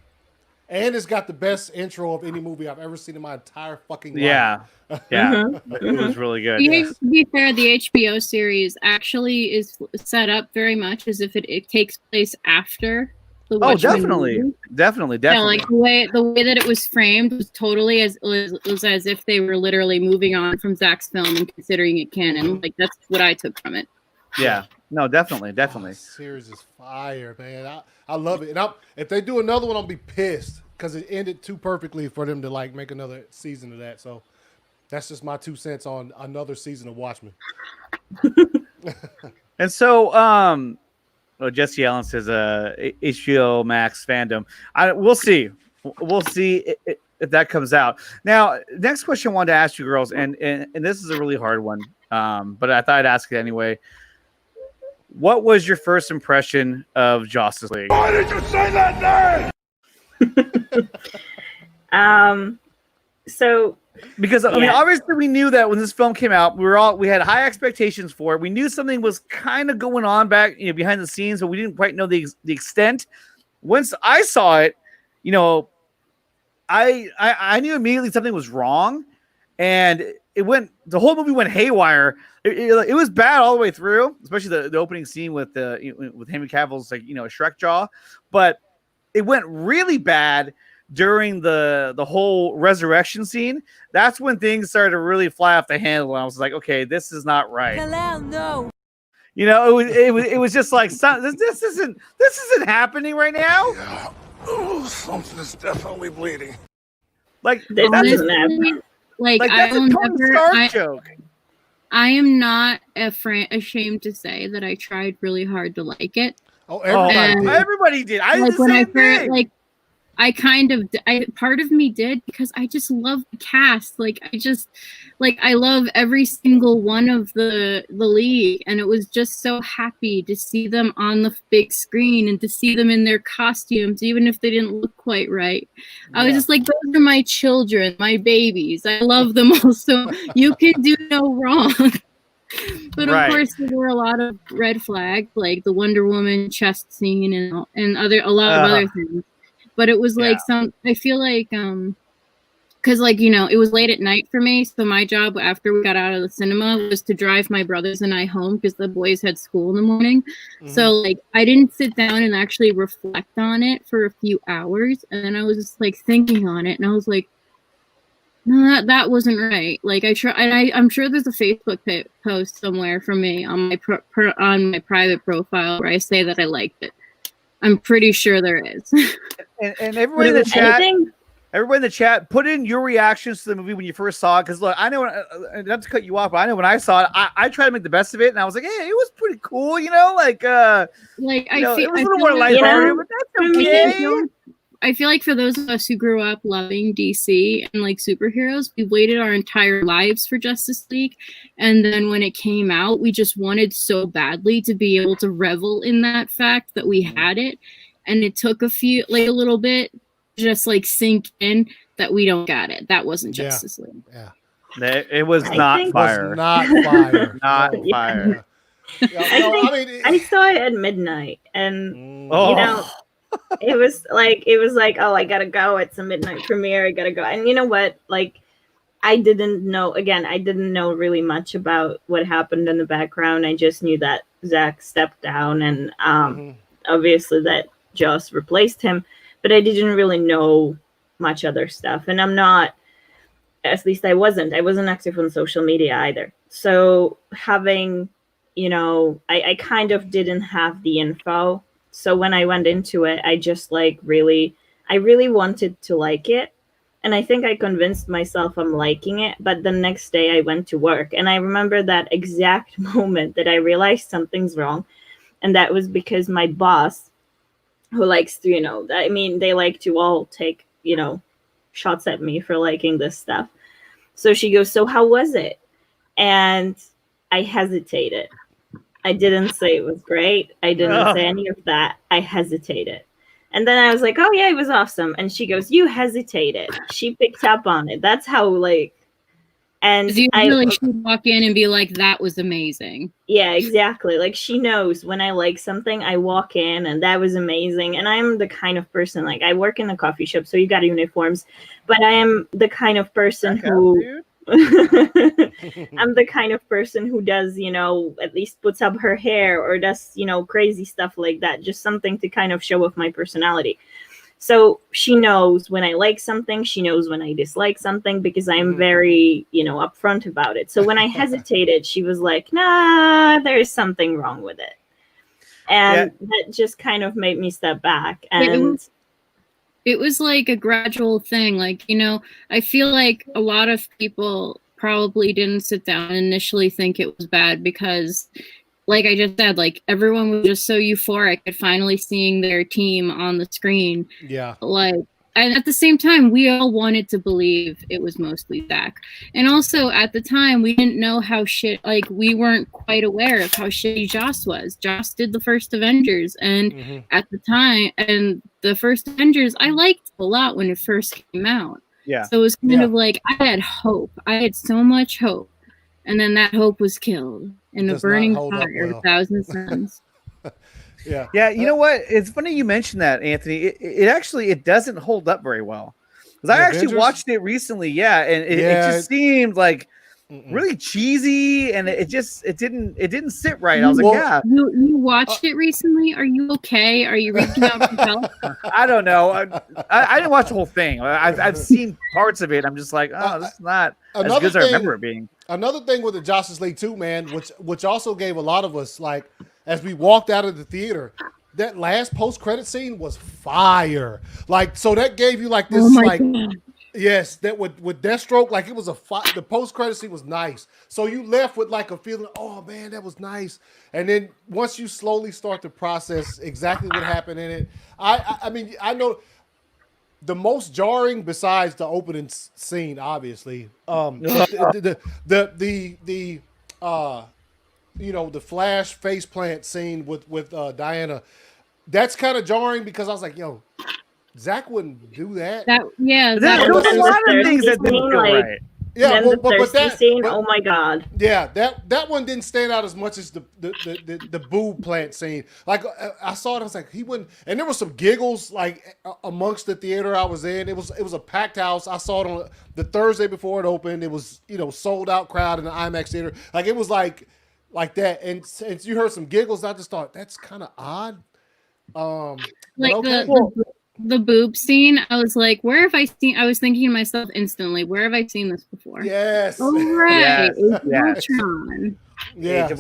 And it's got the best intro of any movie I've ever seen in my entire fucking life. Yeah. It was really good. To be fair, the HBO series actually is set up very much as if it takes place after the Watchmen movie. Definitely. Yeah, like the way that it was framed was totally as if they were literally moving on from Zach's film and considering it canon. Like that's what I took from it. Yeah. No, definitely. Oh, this series is fire, man. I love it. And if they do another one, I'll be pissed because it ended too perfectly for them to like make another season of that. So that's just my 2 cents on another season of Watchmen. And so, Jesse Allen says, HBO Max fandom. We'll see. We'll see if that comes out. Now, next question I wanted to ask you girls, and this is a really hard one, but I thought I'd ask it anyway. What was your first impression of Justice League? Why did you say that name? So because I mean, obviously we knew that when this film came out, we had high expectations for it. We knew something was kind of going on back, behind the scenes, but we didn't quite know the extent. Once I saw it, I knew immediately something was wrong, and the whole movie went haywire. It was bad all the way through, especially the opening scene with Henry Cavill's Shrek jaw, but it went really bad during the whole resurrection scene. That's when things started to really fly off the handle, and I was like, okay, this is not right. No. It was just like this isn't happening right now. Yeah. Oh, something is definitely bleeding. Like this that's doesn't happen. Like that's a Tony Stark joke. I am not ashamed to say that I tried really hard to like it. Oh, everybody did. I did the same thing. Part of me did because I just love the cast. I love every single one of the league, and it was just so happy to see them on the big screen and to see them in their costumes, even if they didn't look quite right. I was just like, those are my children, my babies. I love them all, so you can do no wrong. But of course, there were a lot of red flags, like the Wonder Woman chest scene and a lot of other things. But it was like I feel like, because it was late at night for me. So my job after we got out of the cinema was to drive my brothers and I home because the boys had school in the morning. Mm-hmm. So I didn't sit down and actually reflect on it for a few hours. And then I was just thinking on it, and I was like, no, that wasn't right. I'm sure there's a Facebook post somewhere from me on my on my private profile where I say that I liked it. I'm pretty sure there is. And everybody in the chat, Anything? everybody in the chat, put in your reactions to the movie when you first saw it. Because look, I know, not to cut you off, but I know when I saw it, I tried to make the best of it, and I was like, hey, it was pretty cool, you know, like Like you know, feel, it was a I little feel more like, lighthearted, but that's okay. I feel like for those of us who grew up loving DC and like superheroes, we waited our entire lives for Justice League. And then when it came out, we just wanted so badly to be able to revel in that fact that we had it. And it took a little bit to just like sink in that we don't got it. That wasn't Justice League. Yeah. It was not fire. Was not fire. Not No. fire. I saw it at midnight, and Mm. you know, it was like, oh, I gotta go. It's a midnight premiere. I gotta go. And you know what? Like, I didn't know really much about what happened in the background. I just knew that Zach stepped down, and obviously that Joss replaced him. But I didn't really know much other stuff, and I'm not. At least I wasn't active on social media either. So having, you know, I kind of didn't have the info. So when I went into it, I just I really wanted to like it. And I think I convinced myself I'm liking it. But the next day I went to work, and I remember that exact moment that I realized something's wrong. And that was because my boss, who likes to, you know, I mean, they like to all take, you know, shots at me for liking this stuff. So she goes, so how was it? And I hesitated. I didn't say it was great. I didn't say any of that. I hesitated. And then I was like, oh yeah, it was awesome. And she goes, you hesitated. She picked up on it. That's how and you really should walk in and be like, that was amazing. Yeah, exactly. Like, she knows when I like something, I walk in and that was amazing. And I'm the kind of person, like, I work in a coffee shop, so you got uniforms, but I am the kind of person who I'm the kind of person who does, you know, at least puts up her hair or does, you know, crazy stuff like that. Just something to kind of show off my personality. So she knows when I like something, she knows when I dislike something, because I'm very, you know, upfront about it. So when I hesitated, she was like, nah, there's something wrong with it. And that just kind of made me step back. And it was like a gradual thing. Like, you know, I feel like a lot of people probably didn't sit down and initially think it was bad because, like I just said, like, everyone was just so euphoric at finally seeing their team on the screen. Yeah. Like, and at the same time, we all wanted to believe it was mostly Zach. And also, at the time, we didn't know how we weren't quite aware of how shitty Joss was. Joss did the first Avengers, and at the time, and the first Avengers, I liked a lot when it first came out. Yeah. So it was kind of like, I had hope. I had so much hope. And then that hope was killed in a burning fire of 1,000 suns. Yeah, you know what? It's funny you mentioned that, Anthony. It actually doesn't hold up very well. Because I actually watched it recently, and it just seemed like really cheesy, and it didn't sit right. I was like, you watched it recently? Are you okay? Are you reaching out for help? I don't know. I didn't watch the whole thing. I've seen parts of it. I'm just like, oh, this is not as good as I remember it being. Another thing with the Justice League 2, man, which also gave a lot of us, like, as we walked out of the theater, that last post-credit scene was fire. Like, so that gave you like this, God. Yes, that with Deathstroke, like, it was the post-credit scene was nice. So you left with like a feeling, oh man, that was nice. And then once you slowly start to process exactly what happened in it, I mean, I know the most jarring, besides the opening scene, obviously, the you know, the Flash faceplant scene with Diana, that's kind of jarring because I was like, yo, Zach wouldn't do that. There's a lot of things that didn't feel right. Yeah, but that scene, oh my God. Yeah, that one didn't stand out as much as the boob plant scene. Like, I saw it, I was like, he wouldn't, and there was some giggles like amongst the theater I was in. It was a packed house. I saw it on the Thursday before it opened. It was, you know, sold out crowd in the IMAX theater. Like, it was like that, and since you heard some giggles, I just thought that's kind of odd. Like the boob scene, I was like, where have I seen? I was thinking to myself instantly, where have I seen this before? Yes. Oh, right. Yes. Yes.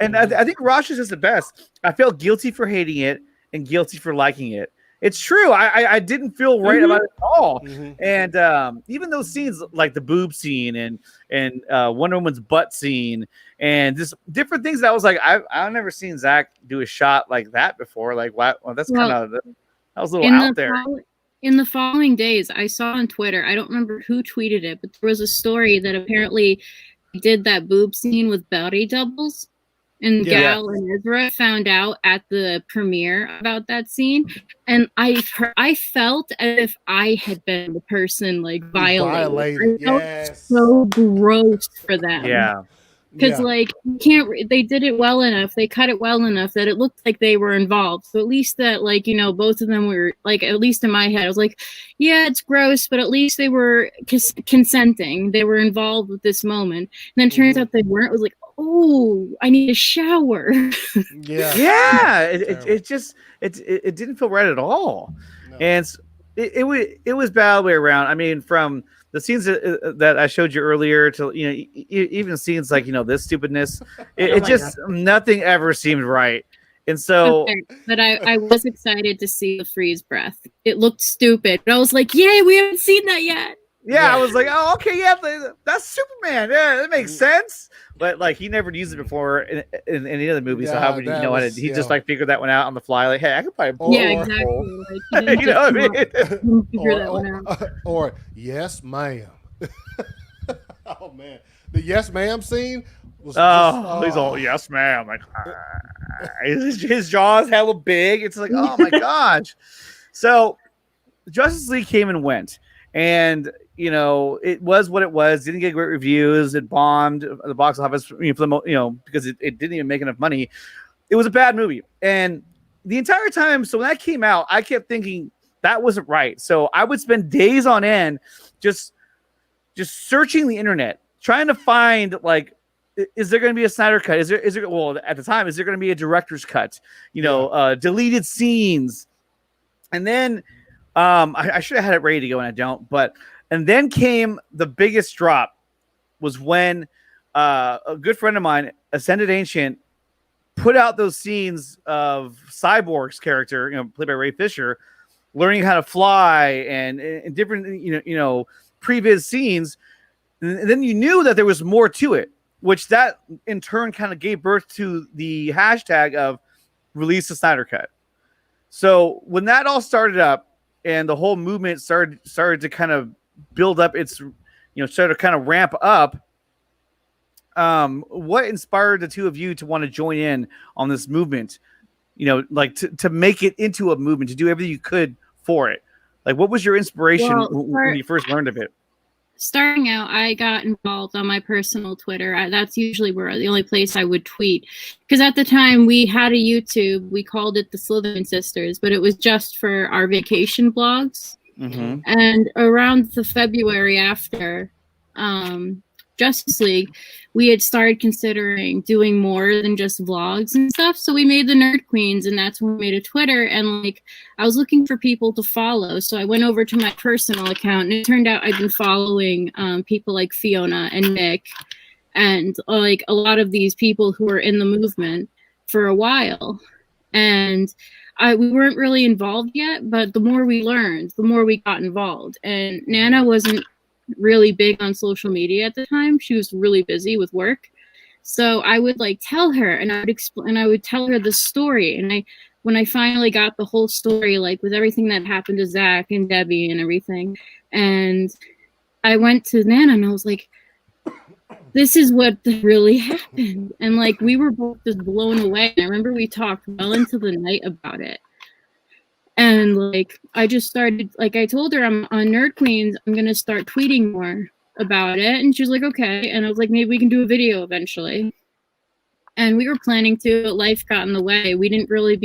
And I think Rosh is just the best. I felt guilty for hating it and guilty for liking it. It's true. I didn't feel right about it at all. And even those scenes like the boob scene and Wonder Woman's butt scene and just different things that I was like, I've never seen Zach do a shot like that before. Like, wow, well, that was a little out there. In the following days, I saw on Twitter, I don't remember who tweeted it, but there was a story that apparently did that boob scene with body doubles. And Gal and Ezra found out at the premiere about that scene, and I felt as if I had been the person like violated. So gross for them. Yeah. Because like they did it well enough, they cut it well enough that it looked like they were involved. So at least that, like, you know, both of them were like, at least in my head, I was like, yeah, it's gross, but at least they were consenting. They were involved with this moment. And then it turns out they weren't. It was like, oh, I need a shower. It didn't feel right at all. No. And it was bad way around. I mean, from the scenes that I showed you earlier to, you know, even scenes like, you know, this stupidness, nothing ever seemed right. And so, okay, but I was excited to see the freeze breath. It looked stupid, but I was like, yay, we haven't seen that yet. Yeah, I was like, oh, okay, yeah, that's Superman. Yeah, that makes sense. But like, he never used it before in any other movie. So how would you know how to? He just like figured that one out on the fly. Like, hey, I could probably. Exactly. Like, you know what I mean? Figure that one out. Or yes, ma'am. Oh man, the yes, ma'am scene was. He's all yes, ma'am. Like his jaws hella big. It's like, oh my gosh. So Justice League came and went, and you know, it was what it was. Didn't get great reviews. It bombed the box office, because it didn't even make enough money. It was a bad movie. And the entire time, so when that came out, I kept thinking that wasn't right. So I would spend days on end just searching the internet, trying to find, like, is there going to be a Snyder cut? Is there, well, at the time, is there going to be a director's cut? Deleted scenes. And then I should have had it ready to go, and I don't, and then came the biggest drop was when a good friend of mine, Ascended Ancient, put out those scenes of Cyborg's character, played by Ray Fisher, learning how to fly and different, previous scenes. And then you knew that there was more to it, which that in turn kind of gave birth to the hashtag of release the Snyder Cut. So when that all started up and the whole movement started to kind of build up its, started to kind of ramp up. What inspired the two of you to want to join in on this movement? Like to make it into a movement, to do everything you could for it. Like, what was your inspiration when you first learned of it? Starting out, I got involved on my personal Twitter. That's usually the only place I would tweet. Because at the time, we had a YouTube. We called it the Slytherin Sisters, but it was just for our vacation blogs. Mm-hmm. And around the February after Justice League, we had started considering doing more than just vlogs and stuff. So we made the Nerd Queens, and that's when we made a Twitter. And I was looking for people to follow, so I went over to my personal account, and it turned out I'd been following people like Fiona and Nick, and like a lot of these people who were in the movement for a while, and we weren't really involved yet, but the more we learned, the more we got involved. And Nana wasn't really big on social media at the time. She was really busy with work. So I would tell her, and I would tell her the story. And when I finally got the whole story, with everything that happened to Zach and Debbie and everything, and I went to Nana and I was like, this is what really happened. And we were both just blown away. And I remember we talked well into the night about it. And I just started, I told her I'm on Nerd Queens, I'm going to start tweeting more about it. And she was like, okay. And I was like, maybe we can do a video eventually. And we were planning to, but life got in the way. We didn't really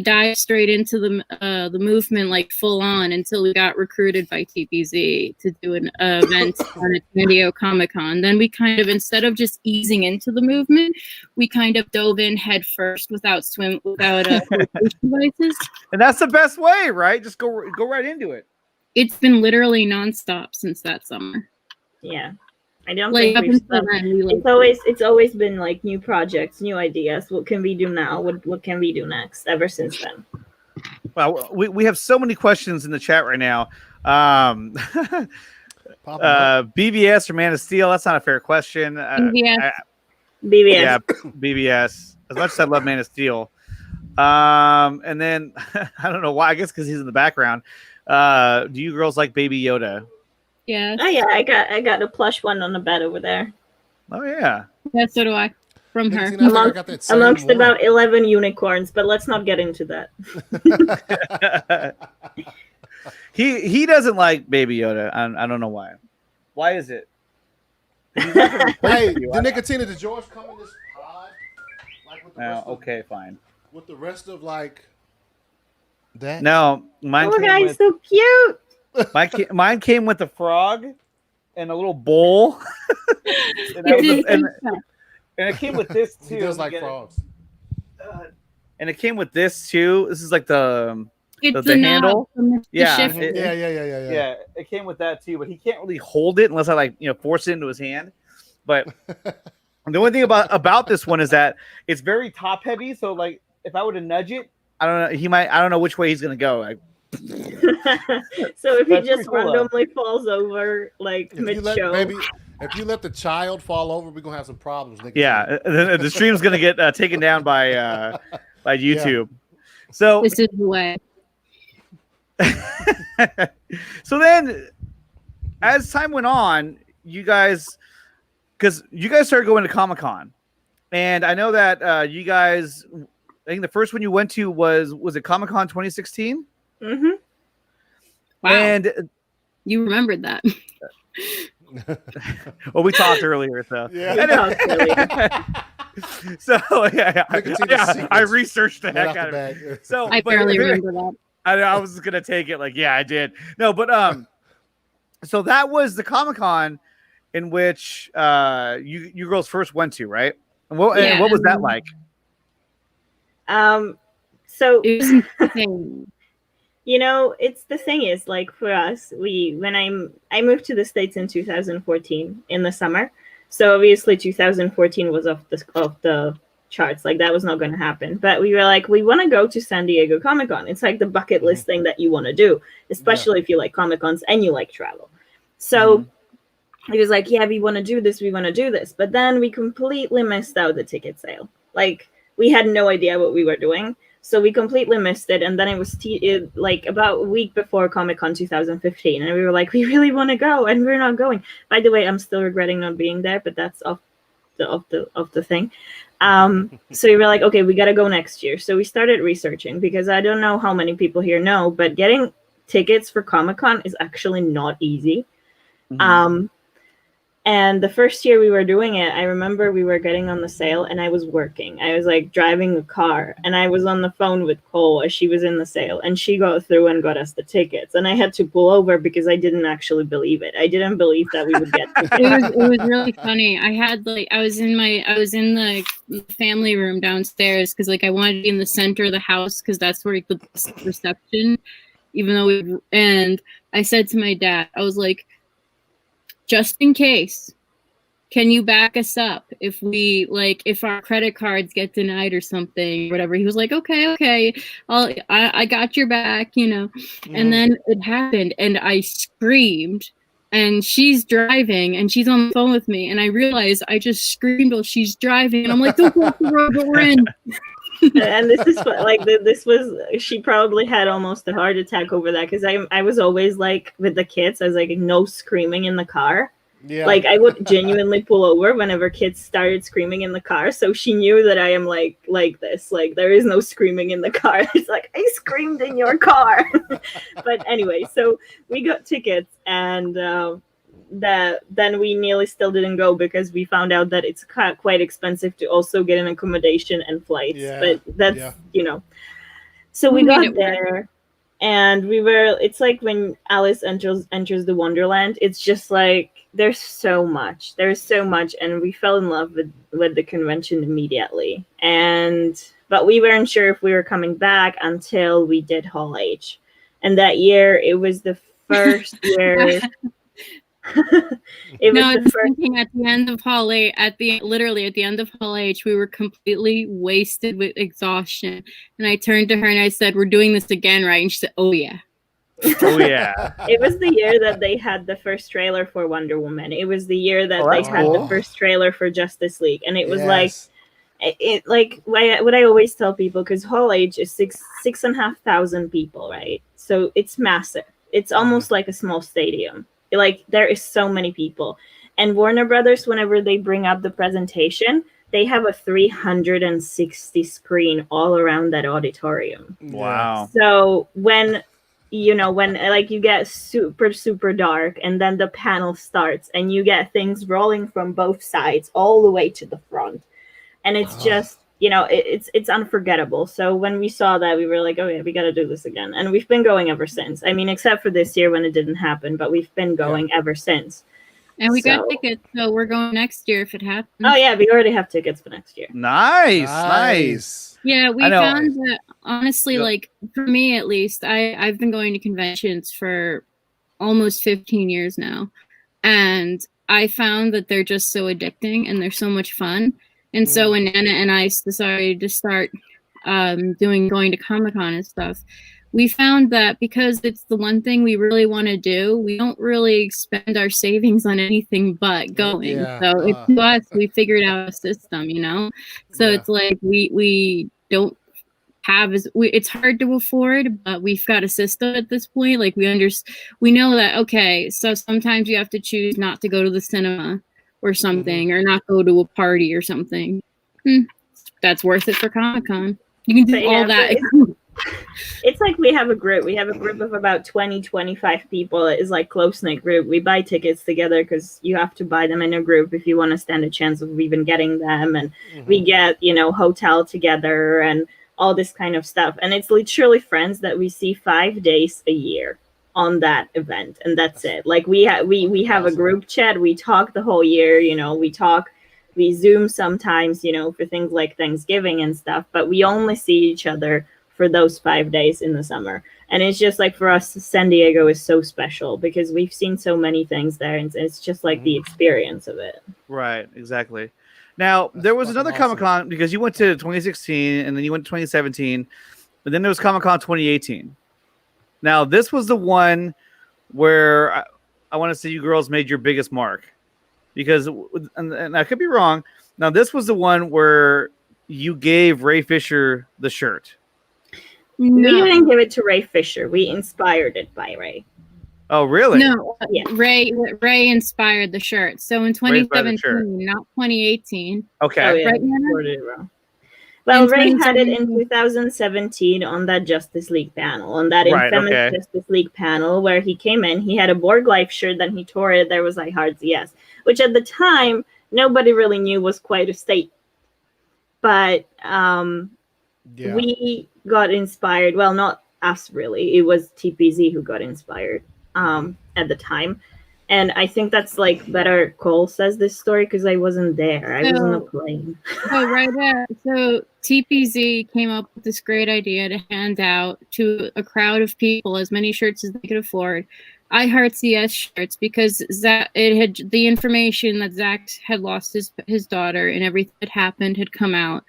dive straight into the movement full on until we got recruited by TPZ to do an event on San Diego Comic-Con. Then we kind of, instead of just easing into the movement, we kind of dove in head first without devices. And that's the best way, right? Just go right into it. It's been literally nonstop since that summer. Yeah. I don't Like think up we've until stopped. then, we like It's always been like new projects, new ideas. What can we do now? What can we do next? Ever since then. Well, we have so many questions in the chat right now. Pop 'em up. BBS or Man of Steel? That's not a fair question. BBS. BBS. Yeah, BBS. As much as I love Man of Steel. And then I don't know why. I guess because he's in the background. Do you girls like Baby Yoda? Yeah. Oh yeah, I got a plush one on the bed over there. Oh yeah. Yeah, so do I. From her. Nickatina, I think I got that same Amongst one. about 11 unicorns, but let's not get into that. He doesn't like Baby Yoda. I don't know why. Why is it? Hey, the Nickatina, did yours come in this pod? Like with the rest of, Okay, fine. with the rest of like that? No, mine Oh, came guys, with so cute. mine came with a frog and a little bowl. and, that was a- and it came with this too. He does Let me like get it. frogs. And it came with this too. This is like the It's the knob handle. from the Yeah, shift. it- Yeah. it came with that too, but he can't really hold it unless I force it into his hand. But the only thing about this one is that it's very top heavy. So like if I were to nudge it, I don't know. I don't know which way he's gonna go. Like, So if he That's just pretty cool, though. randomly falls over like If you mid let show, if you let the child fall over, we're gonna have some problems, Nickatina. yeah, the stream's gonna get taken down by YouTube. So This is the way. so then, as time went on, you guys started going to Comic-Con, and I know that you guys. I think the first one you went to was it Comic-Con 2016? Mm-hmm. Wow. And You remembered that. well, we talked earlier, so Yeah. so yeah, Nickatina's secrets. I researched the Right heck off out the of it. bag. So I but- barely remember that. I was gonna take it like, yeah, I did. No, but so that was the Comic-Con in which you girls first went to, right? And what was that like? So It was insane. it's the thing is like for us, I moved to the States in 2014 in the summer. So obviously 2014 was off the charts. Like that was not going to happen. But we were like, we want to go to San Diego Comic-Con. It's like the bucket list thing that you want to do, especially if you like Comic-Cons and you like travel. So it was like, yeah, we want to do this. But then we completely missed out the ticket sale. Like we had no idea what we were doing. So we completely missed it. And then it was like about a week before Comic-Con 2015. And we were like, we really want to go and we're not going. By the way, I'm still regretting not being there, but that's off the thing. So we were like, okay, we got to go next year. So we started researching because I don't know how many people here know, but getting tickets for Comic-Con is actually not easy. And the first year we were doing it, I remember we were getting on the sale and I was working. I was like driving a car and I was on the phone with Cole as she was in the sale and she got through and got us the tickets. And I had to pull over because I didn't actually believe it. I didn't believe that we would get tickets. It was really funny. I was in the family room downstairs because like I wanted to be in the center of the house because that's where the reception, even though and I said to my dad, I was like, just in case, can you back us up if our credit cards get denied or something, or whatever? He was like, okay, I got your back, And then it happened, and I screamed, and she's driving, and she's on the phone with me, and I realized I just screamed while she's driving, and I'm like, don't go off the road, but we're in. And this is like this was she probably had almost a heart attack over that because I was always like with the kids I was like no screaming in the car. Yeah. Like I would genuinely pull over whenever kids started screaming in the car, so she knew that I am like this, like there is no screaming in the car. It's like I screamed in your car. But anyway, so we got tickets and then we nearly still didn't go because we found out that it's quite expensive to also get an accommodation and flights. Yeah, but that's yeah. So we We made got it work. there and it's like when Alice enters the Wonderland. It's just like there's so much and we fell in love with the convention immediately. But we weren't sure if we were coming back until we did Hall H. And that year it was the first year It was No, I the was first. thinking at the end of Hall H, literally at the end of Hall H, we were completely wasted with exhaustion. And I turned to her and I said, "We're doing this again, right?" And she said, "Oh yeah." Oh yeah. It was the year that they had the first trailer for Wonder Woman. It was the year that Oh, they that's had cool. the first trailer for Justice League, and it was like Yes. it like what I always tell people, because Hall H is 6,500 people, right? So it's massive. It's almost like a small stadium. Like there is so many people, and Warner Brothers, whenever they bring up the presentation, they have a 360 screen all around that auditorium. Wow. So when when like you get super dark and then the panel starts and you get things rolling from both sides all the way to the front, and it's just it's unforgettable. So when we saw that, we were like, oh yeah, we got to do this again, and we've been going ever since. I mean, except for this year when it didn't happen, but we've been going ever since. And we got tickets, so we're going next year if it happens. Oh yeah, we already have tickets for next year. Nice. Yeah, we I know. found that honestly, Yep. like for me at least, I've been going to conventions for almost 15 years now, and I found that they're just so addicting and they're so much fun. And so when Anna and I decided to start going to Comic-Con and stuff, we found that because it's the one thing we really want to do, we don't really spend our savings on anything but going. Yeah. So it's to us, we figured out a system, So it's like we don't have it's hard to afford, but we've got a system at this point. Like we know that, okay, so sometimes you have to choose not to go to the cinema or something, or not go to a party or something. That's worth it for Comic-Con. You can do all that. It's like we have a group. We have a group of about 20-25 people. It is like close-knit group. We buy tickets together because you have to buy them in a group if you want to stand a chance of even getting them. And we get, hotel together and all this kind of stuff. And it's literally friends that we see 5 days a year on that event, and that's it. Like we have a group chat. We talk the whole year. We Zoom sometimes, for things like Thanksgiving and stuff. But we only see each other for those 5 days in the summer. And it's just like, for us, San Diego is so special because we've seen so many things there, and it's just like the experience of it. Right, exactly. Now, there was another Comic-Con, because you went to 2016 and then you went to 2017, but then there was Comic-Con 2018. Now, this was the one where I want to say you girls made your biggest mark, because, and I could be wrong. Now, this was the one where you gave Ray Fisher the shirt. We didn't give it to Ray Fisher. We inspired it by Ray. Oh, really? No, Yeah. Ray inspired the shirt. So in 2017, not 2018. Okay. Oh, yeah. Right, Nana? Worded it wrong. Well, Ray had it in 2017. 2017 on that Justice League panel, on that infamous okay. Justice League panel where he came in. He had a Borg Life shirt, then he tore it. There was like Hard yes, which at the time nobody really knew was quite a statement. But we got inspired. Well, not us really. It was TPZ who got inspired at the time. And I think that's like better Cole says this story because I wasn't there. I was on a plane. Oh, right there. So TPZ came up with this great idea to hand out to a crowd of people as many shirts as they could afford. I Heart CS shirts because the information that Zach had lost his daughter and everything that happened had come out.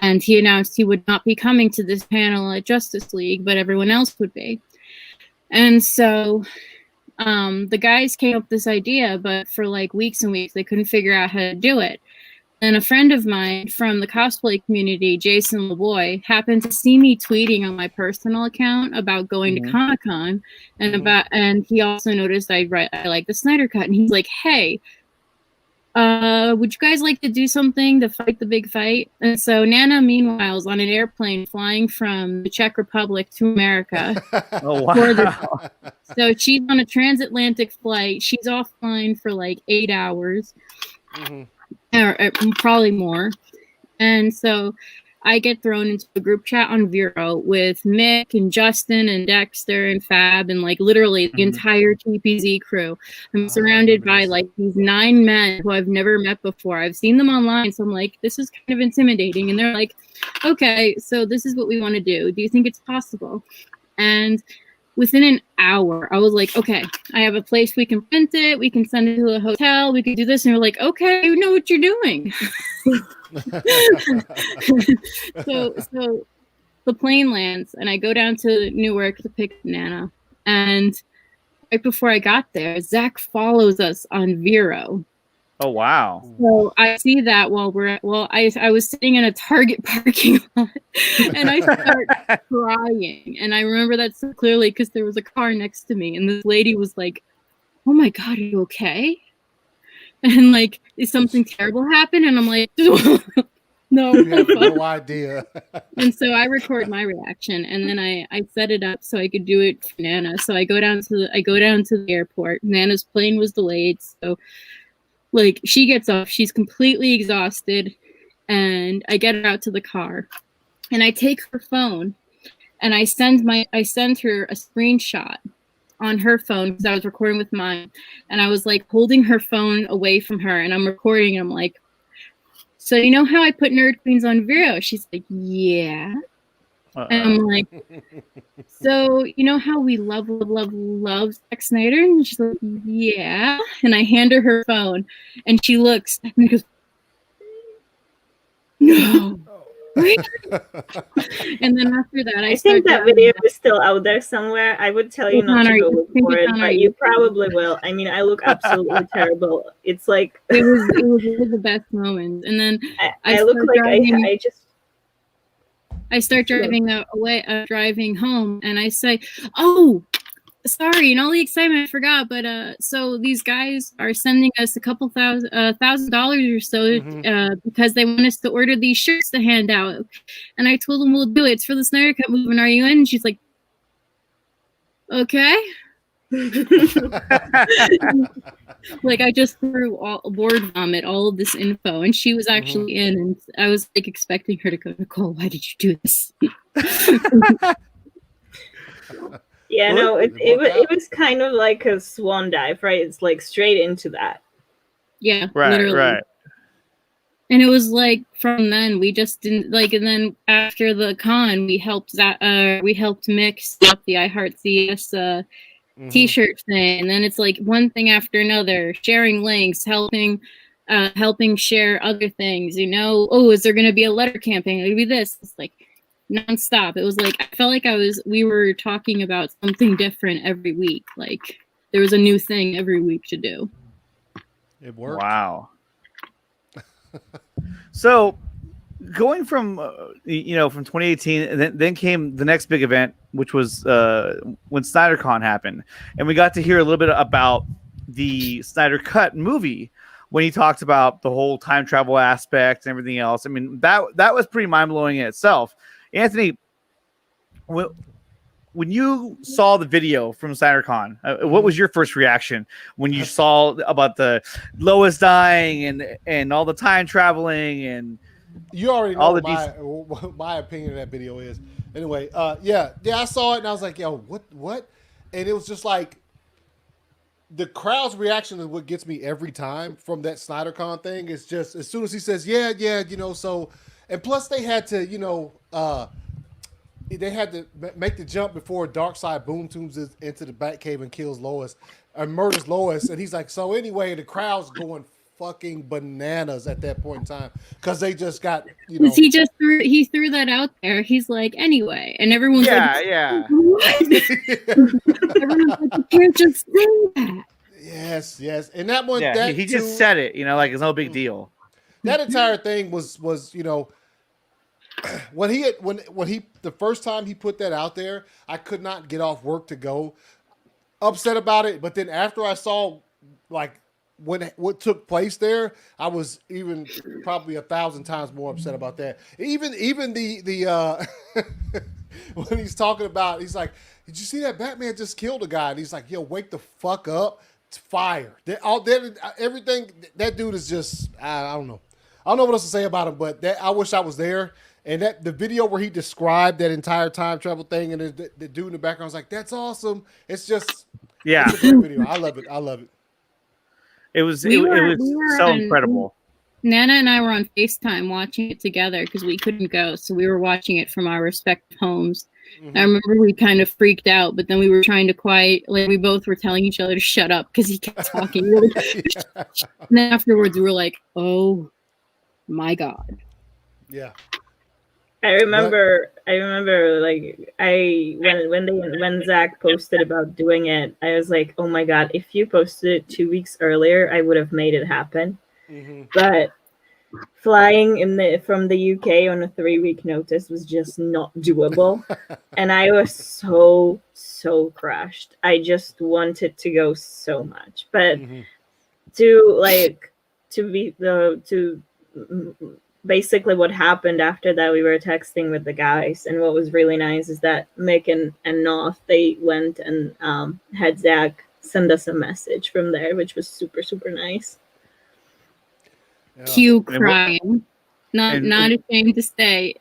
And he announced he would not be coming to this panel at Justice League, but everyone else would be. And so the guys came up with this idea, but for like weeks and weeks, they couldn't figure out how to do it. And a friend of mine from the cosplay community, Jason LeBoy, happened to see me tweeting on my personal account about going to Comic-Con, and he also noticed I like the Snyder Cut, and he's like, "Hey, would you guys like to do something to fight the big fight?" And so Nana, meanwhile, is on an airplane flying from the Czech Republic to America. Oh, wow. So she's on a transatlantic flight. She's offline for like 8 hours, or probably more. And so I get thrown into a group chat on Vero with Mick and Justin and Dexter and Fab and like literally the entire TPZ crew. I'm surrounded by like these 9 men who I've never met before. I've seen them online, so I'm like, this is kind of intimidating. And they're like, okay, so this is what we want to do. Do you think it's possible? And within an hour, I was like, okay, I have a place we can print it. We can send it to a hotel. We could do this. And we're like, okay, you know what you're doing. So the plane lands and I go down to Newark to pick up Nana. And right before I got there, Zach follows us on Vero. Oh, wow. So I see that I was sitting in a Target parking lot and I start crying. And I remember that so clearly because there was a car next to me and this lady was like, oh my God, are you okay? And like, is something terrible happen? And I'm like, no. You have no idea. And so I record my reaction and then I set it up so I could do it for Nana. So I go down to the airport. Nana's plane was delayed. So like she gets off, she's completely exhausted, and I get her out to the car and I take her phone and I send her a screenshot on her phone because I was recording with mine. And I was like holding her phone away from her and I'm recording and I'm like, so you know how I put Nerd Queens on Vero? She's like, yeah. And I'm like, so you know how we love Zack Snyder? And she's like, yeah. And I hand her phone and she looks and goes, no. And then after that, I think that video is still out there somewhere. I would tell you not to go look for it, but you probably will. I mean, I look absolutely terrible. It's like it was the best moment. And then I look like I start driving driving home, and I say, "Oh, sorry!" In all the excitement, I forgot. But so these guys are sending us a couple $1,000 or so because they want us to order these shirts to hand out. And I told them we'll do it. It's for the Snyder Cut movement. Are you in? And she's like, "Okay." Like I just threw word vomit all of this info, and she was actually in, and I was like expecting her to go, Nicole, why did you do this? Yeah, no, it was kind of like a swan dive, right? It's like straight into that. Yeah, right, literally. right. And it was like from then we just didn't like, and then after the con, we helped mix up the iHeartCS T-shirt thing, and then it's like one thing after another, sharing links, helping share other things. You know, oh, is there going to be a letter campaign? It'll be this. It's like nonstop. It was like I felt like we were talking about something different every week. Like there was a new thing every week to do. It worked. Wow. So going from from 2018, and then came the next big event, which was when SnyderCon happened, and we got to hear a little bit about the Snyder Cut movie when he talked about the whole time travel aspect and everything else. I mean, that was pretty mind blowing in itself. Anthony, when you saw the video from SnyderCon, what was your first reaction when you saw about the Lois dying and all the time traveling and you already know my opinion of that video is. Anyway, yeah, I saw it and I was like, yo, what? And it was just like the crowd's reaction is what gets me every time from that SnyderCon thing. It's just as soon as he says, yeah, so, and plus they had to, they had to make the jump before Darkseid boom tunes into the Batcave and kills Lois and murders Lois. And he's like, so anyway, the crowd's going fucking bananas at that point in time because they just got, he threw that out there. He's like, anyway, and everyone's like, what? Everyone's like, you can't just say that. Yes, and that one, he just said it, like it's no big deal. That entire thing was when he the first time he put that out there, I could not get off work to go upset about it. But then after I saw like what took place there, I was even probably 1,000 times more upset about that. Even the when he's talking about, he's like, did you see that Batman just killed a guy? And he's like, yo, wake the fuck up. It's fire. Everything, that dude is just, I don't know. I don't know what else to say about him, but I wish I was there. And the video where he described that entire time travel thing and the dude in the background was like, that's awesome. It's just, it's a great video. I love it. It was so incredible. Nana and I were on FaceTime watching it together because we couldn't go. So we were watching it from our respective homes. I remember we kind of freaked out, but then we were trying to we both were telling each other to shut up because he kept talking. And then afterwards we were like, oh my God. Yeah. I remember like when Zach posted about doing it, I was like, oh my God, if you posted it 2 weeks earlier, I would have made it happen. But flying from the UK on a 3-week notice was just not doable. And I was so crushed. I just wanted to go so much. But basically what happened after that, we were texting with the guys, and what was really nice is that Mick and North, they went and had Zach send us a message from there, which was super nice. Q crying, not ashamed to say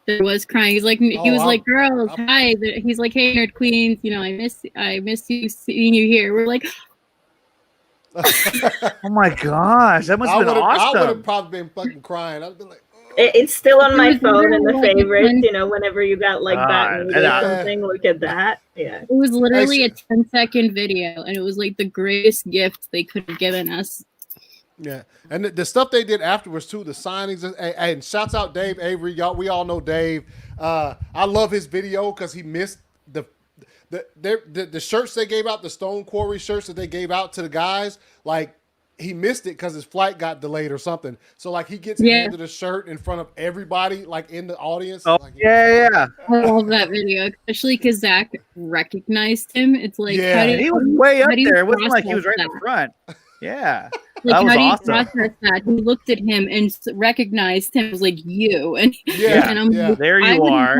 there was crying. He was like, girls, hi. He's like, hey, Nerd Queens, I miss you seeing you here. We're like, oh my gosh, that must have been awesome. I would have probably been fucking crying. I'd been like, it's still on my phone in the favorites. Whenever you got like that movie or something, look at that. Yeah, it was literally a 10-second video, and it was like the greatest gift they could have given us. Yeah, and the stuff they did afterwards too, the signings, and shouts out Dave Avery. Y'all, we all know Dave. I love his video because he missed the shirts they gave out, the Stone Quarry shirts that they gave out to the guys. Like, he missed it because his flight got delayed or something. So like he gets handed a shirt in front of everybody, like in the audience. Oh, like, yeah. I love that video, especially because Zach recognized him. It's like, he was way up there. It wasn't like he was right in the front. Yeah. Like, that was how do you awesome. process that? He looked at him and recognized him. It was like, you. And, and I'm like, there you are.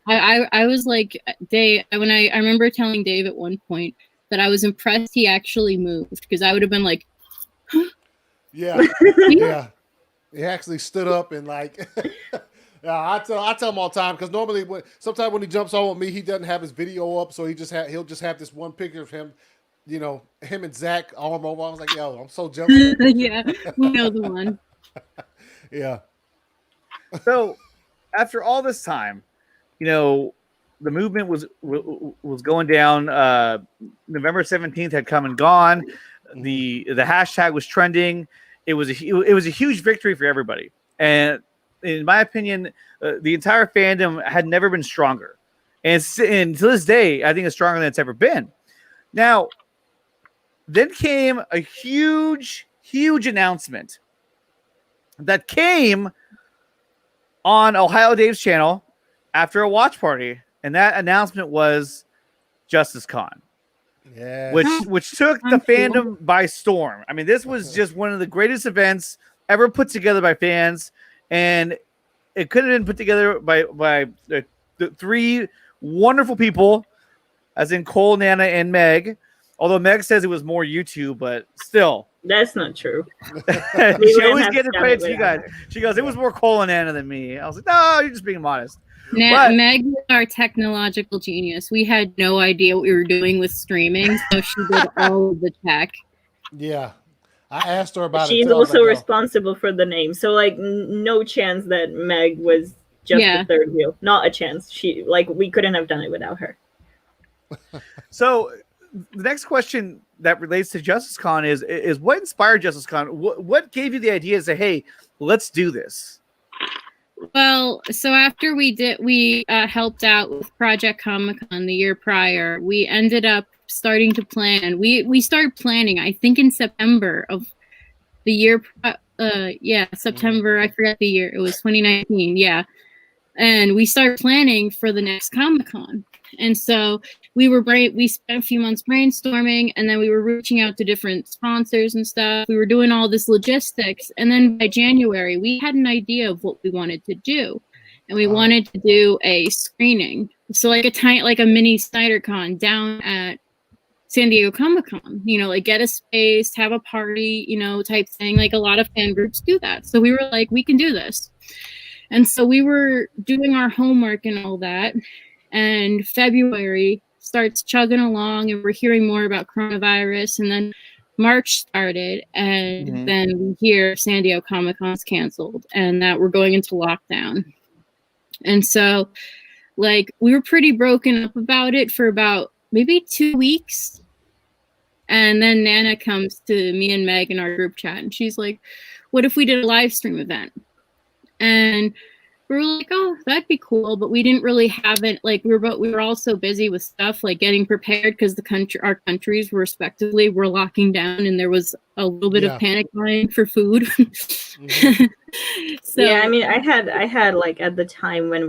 I was like, Dave, I remember telling Dave at one point that I was impressed he actually moved, because I would have been like, huh? Yeah. He actually stood up and like, I tell him all the time, because normally sometimes when he jumps on with me, he doesn't have his video up, so he'll just have this one picture of him. Him and Zach arm over. I was like, yo, I'm so jealous. Yeah, we know the one. Yeah. So, after all this time, the movement was going down. November 17th had come and gone. The hashtag was trending. It was a huge victory for everybody. And in my opinion, the entire fandom had never been stronger. And to this day, I think it's stronger than it's ever been. Now, then came a huge announcement that came on Ohio Dave's channel after a watch party, and that announcement was JusticeCon. Yeah. Which took the fandom by storm. I mean, this was just one of the greatest events ever put together by fans, and it could have been put together by the three wonderful people, as in Cole, Nana, and Meg. Although Meg says it was more YouTube, but still. That's not true. She always gets the credit to you guys. She goes, it was more Cole and Nana than me. I was like, no, you're just being modest. Meg is our technological genius. We had no idea what we were doing with streaming, so she did all of the tech. Yeah. I asked her about it. She's also responsible for the name. So, like, no chance that Meg was just the third wheel. Not a chance. We couldn't have done it without her. So, the next question that relates to JusticeCon is what inspired JusticeCon? What gave you the idea to say, hey, let's do this? Well, so after we helped out with Project Comic-Con the year prior, we ended up starting to plan. We started planning, I think, in September of the year. September. I forget the year. It was 2019. Yeah. And we started planning for the next Comic-Con. And so we spent a few months brainstorming, and then we were reaching out to different sponsors and stuff. We were doing all this logistics. And then by January, we had an idea of what we wanted to do. And we wanted to do a screening. So like a mini SnyderCon down at San Diego Comic-Con, like get a space, have a party, type thing. Like a lot of fan groups do that. So we were like, we can do this. And so we were doing our homework and all that. And February starts chugging along, and we're hearing more about coronavirus. And then March started, and then we hear San Diego Comic-Con's canceled, and that we're going into lockdown. And so Like, we were pretty broken up about it for about maybe 2 weeks. And then Nana comes to me and Meg in our group chat, and she's like, what if we did a live stream event? And we were like, oh, that'd be cool, but we didn't really have it. Like, we were all so busy with stuff, like getting prepared, because our countries respectively were locking down, and there was a little bit of panic buying for food. So yeah, I mean, I had like at the time when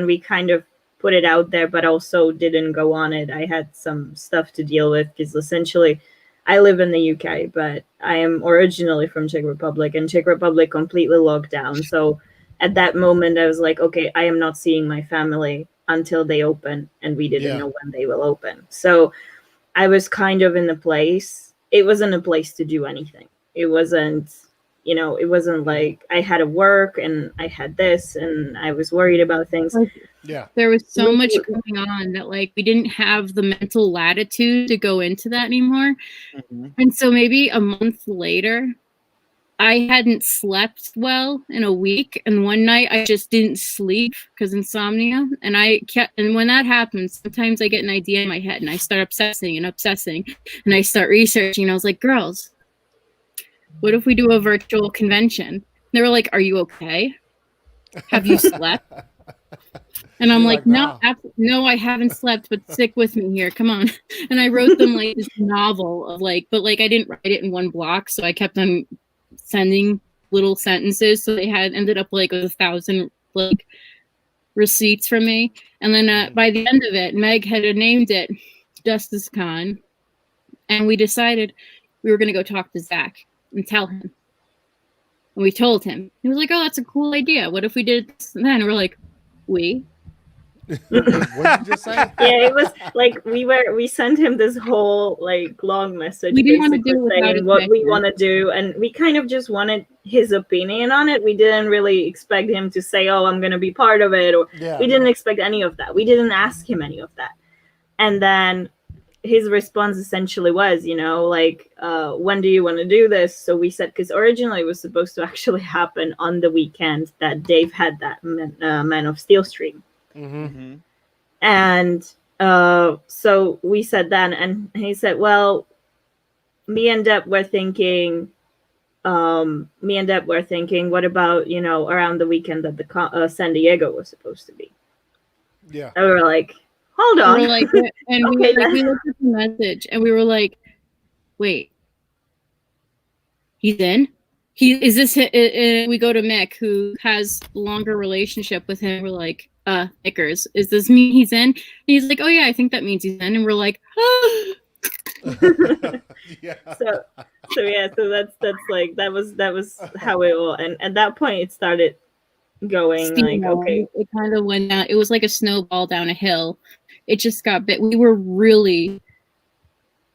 we kind of put it out there, but also didn't go on it, I had some stuff to deal with, because essentially I live in the UK, but I am originally from Czech Republic, and Czech Republic completely locked down. So at that moment, I was like, okay, I am not seeing my family until they open, and we didn't know when they will open. So I was kind of in a place. It wasn't a place to do anything. It wasn't, it wasn't like I had to work and I had this and I was worried about things. Yeah. There was so much going on that, like, we didn't have the mental latitude to go into that anymore. Mm-hmm. And so maybe a month later, I hadn't slept well in a week, and one night I just didn't sleep because insomnia. And when that happens, sometimes I get an idea in my head and I start obsessing, and I start researching. And I was like, girls, what if we do a virtual convention? They were like, are you okay? Have you slept? And I'm like, no, I haven't slept, but stick with me here. Come on. And I wrote them like this novel of like, but like I didn't write it in one block. So I kept on sending little sentences. So they ended up like with 1,000 like receipts from me. And then by the end of it, Meg had named it Justice Con. And we decided we were going to go talk to Zach and tell him. And we told him. He was like, oh, that's a cool idea. What if we did this? And then we're like, what did you just say? Yeah, it was like we sent him this whole like long message. We didn't want to do saying what we want to do, and we kind of just wanted his opinion on it. We didn't really expect him to say, "Oh, I'm going to be part of it," or we didn't expect any of that. We didn't ask him any of that, and then his response essentially was, like, when do you want to do this? So we said, because originally it was supposed to actually happen on the weekend that Dave had that Man of Steel stream. Mm-hmm. And so we said that, and he said, well, me and Deb were thinking, what about, around the weekend that the San Diego was supposed to be. Yeah. And we were like, hold on. We looked at the message and we were like, wait, he's in? We go to Mick, who has a longer relationship with him. We're like, Mickers, is this mean he's in? And he's like, oh yeah, I think that means he's in. And we're like, oh. Yeah. So that's like, that was how it all, and at that point it started going like, okay. It kind of went down. It was like a snowball down a hill. It just got bit. We weren't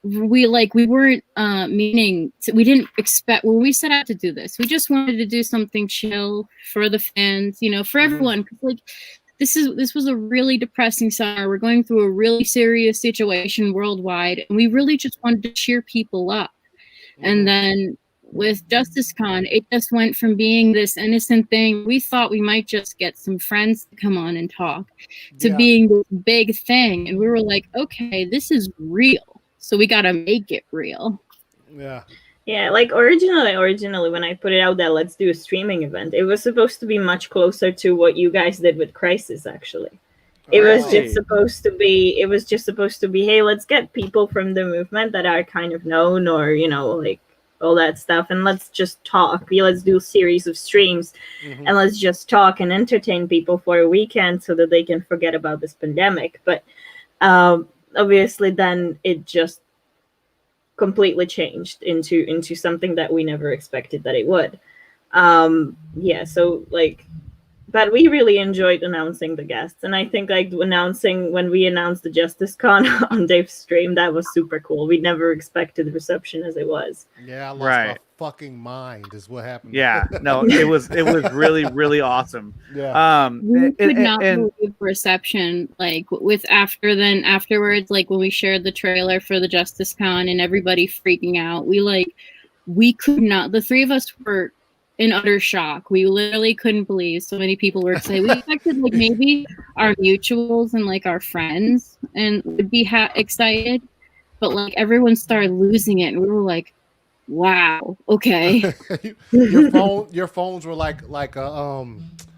meaning to, we didn't expect when we set out to do this. We just wanted to do something chill for the fans, for everyone. 'Cause, like, this was a really depressing summer. We're going through a really serious situation worldwide, and we really just wanted to cheer people up. And then with Justice Con, it just went from being this innocent thing. We thought we might just get some friends to come on and talk to being this big thing. And we were like, okay, this is real. So we got to make it real. Yeah. Yeah, like originally when I put it out there, let's do a streaming event, it was supposed to be much closer to what you guys did with Crisis, actually. It was just supposed to be, hey, let's get people from the movement that are kind of known, or, like all that stuff, and let's just talk. Let's do a series of streams, and let's just talk and entertain people for a weekend so that they can forget about this pandemic. But obviously then it just completely changed into something that we never expected that it would. So like, but we really enjoyed announcing the guests, and I think like when we announced the Justice Con on Dave's stream, that was super cool. We never expected the reception as it was. Yeah, I lost my fucking mind is what happened. Yeah, no, it was really, really awesome. Yeah. We could not believe reception, like afterwards, like when we shared the trailer for the Justice Con and everybody freaking out. We could not, the three of us were in utter shock. We literally couldn't believe so many people were excited. We expected like maybe our mutuals and like our friends and would be excited, but like everyone started losing it, and we were like, "Wow, okay." your phones were like a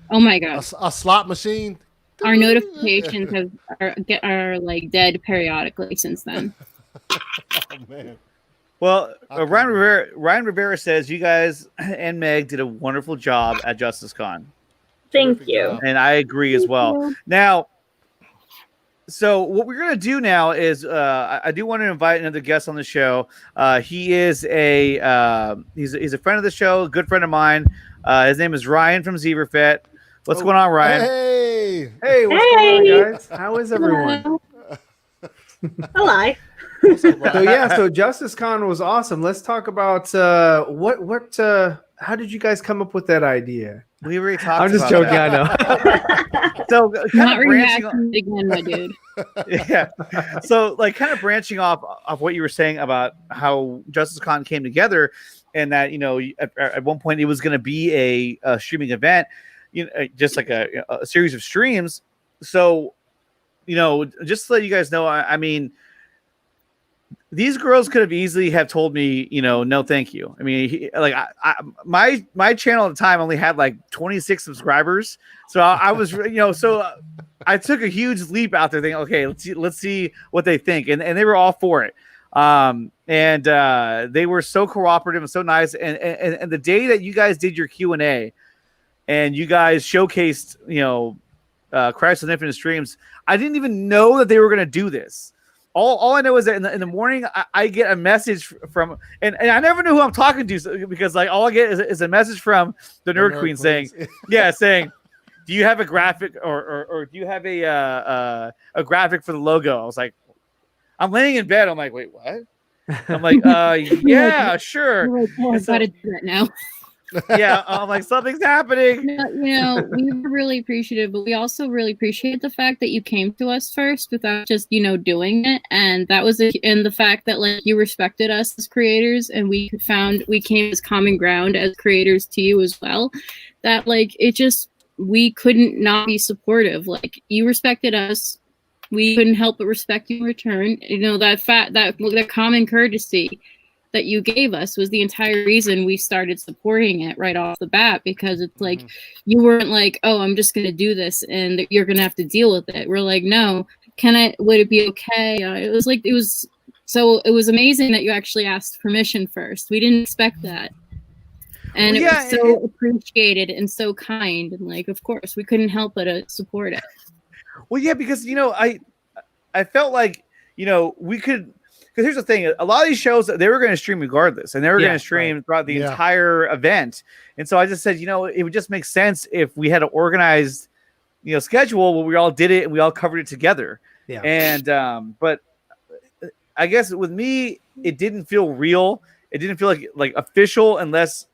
Oh my god, a slot machine. our notifications are like dead periodically since then. Oh man. Well, Ryan Rivera says you guys and Meg did a wonderful job at JusticeCon. Thank you. job. And I agree as well. Now, so what we're gonna do now is I do want to invite another guest on the show. He is he's a friend of the show, a good friend of mine. His name is Ryan from Zeverfet. What's going on, Ryan? Hey, what's going on, guys? How is everyone? Hello. So JusticeCon was awesome. Let's talk about how did you guys come up with that idea? We already talked. I'm just about joking. that. I know. So Not rehashing it again, my dude. Yeah. So like kind of branching off of what you were saying about how JusticeCon came together, and that at one point it was going to be a streaming event, just like a series of streams. So just to let you guys know, I mean, these girls could have easily have told me, no, thank you. I mean, my channel at the time only had like 26 subscribers, so I was, so I took a huge leap out there, thinking, okay, let's see what they think, and they were all for it, and they were so cooperative and so nice, and the day that you guys did your Q&A, and you guys showcased, Crisis on Infinite Streams, I didn't even know that they were going to do this. All I know is that in the morning I get a message from, and I never knew who I'm talking to, because like all I get is a message from the Nerd Queen saying, saying, do you have a graphic or do you have a graphic for the logo? I was like, I'm laying in bed. I'm like, wait, what? I'm like, yeah, sure. Like, oh, I gotta do that now. Yeah, I'm like, something's happening. We were really appreciative, but we also really appreciate the fact that you came to us first without just doing it, and that was and the fact that like you respected us as creators, and we came as common ground as creators to you as well. That like we couldn't not be supportive. Like you respected us, we couldn't help but respect you in return. That common courtesy that you gave us was the entire reason we started supporting it right off the bat, because it's like you weren't like, oh, I'm just gonna do this and you're gonna have to deal with it. We're like, no, would it be okay? It was amazing that you actually asked permission first. We didn't expect that, and it was so appreciated and so kind, and like, of course we couldn't help but support it. Well, yeah, because I felt like we could. Because here's the thing, a lot of these shows, they were going to stream regardless, and they were going to stream throughout the entire event. And so I just said, it would just make sense if we had an organized, schedule where we all did it and we all covered it together. Yeah. And but I guess with me, it didn't feel real. It didn't feel like official unless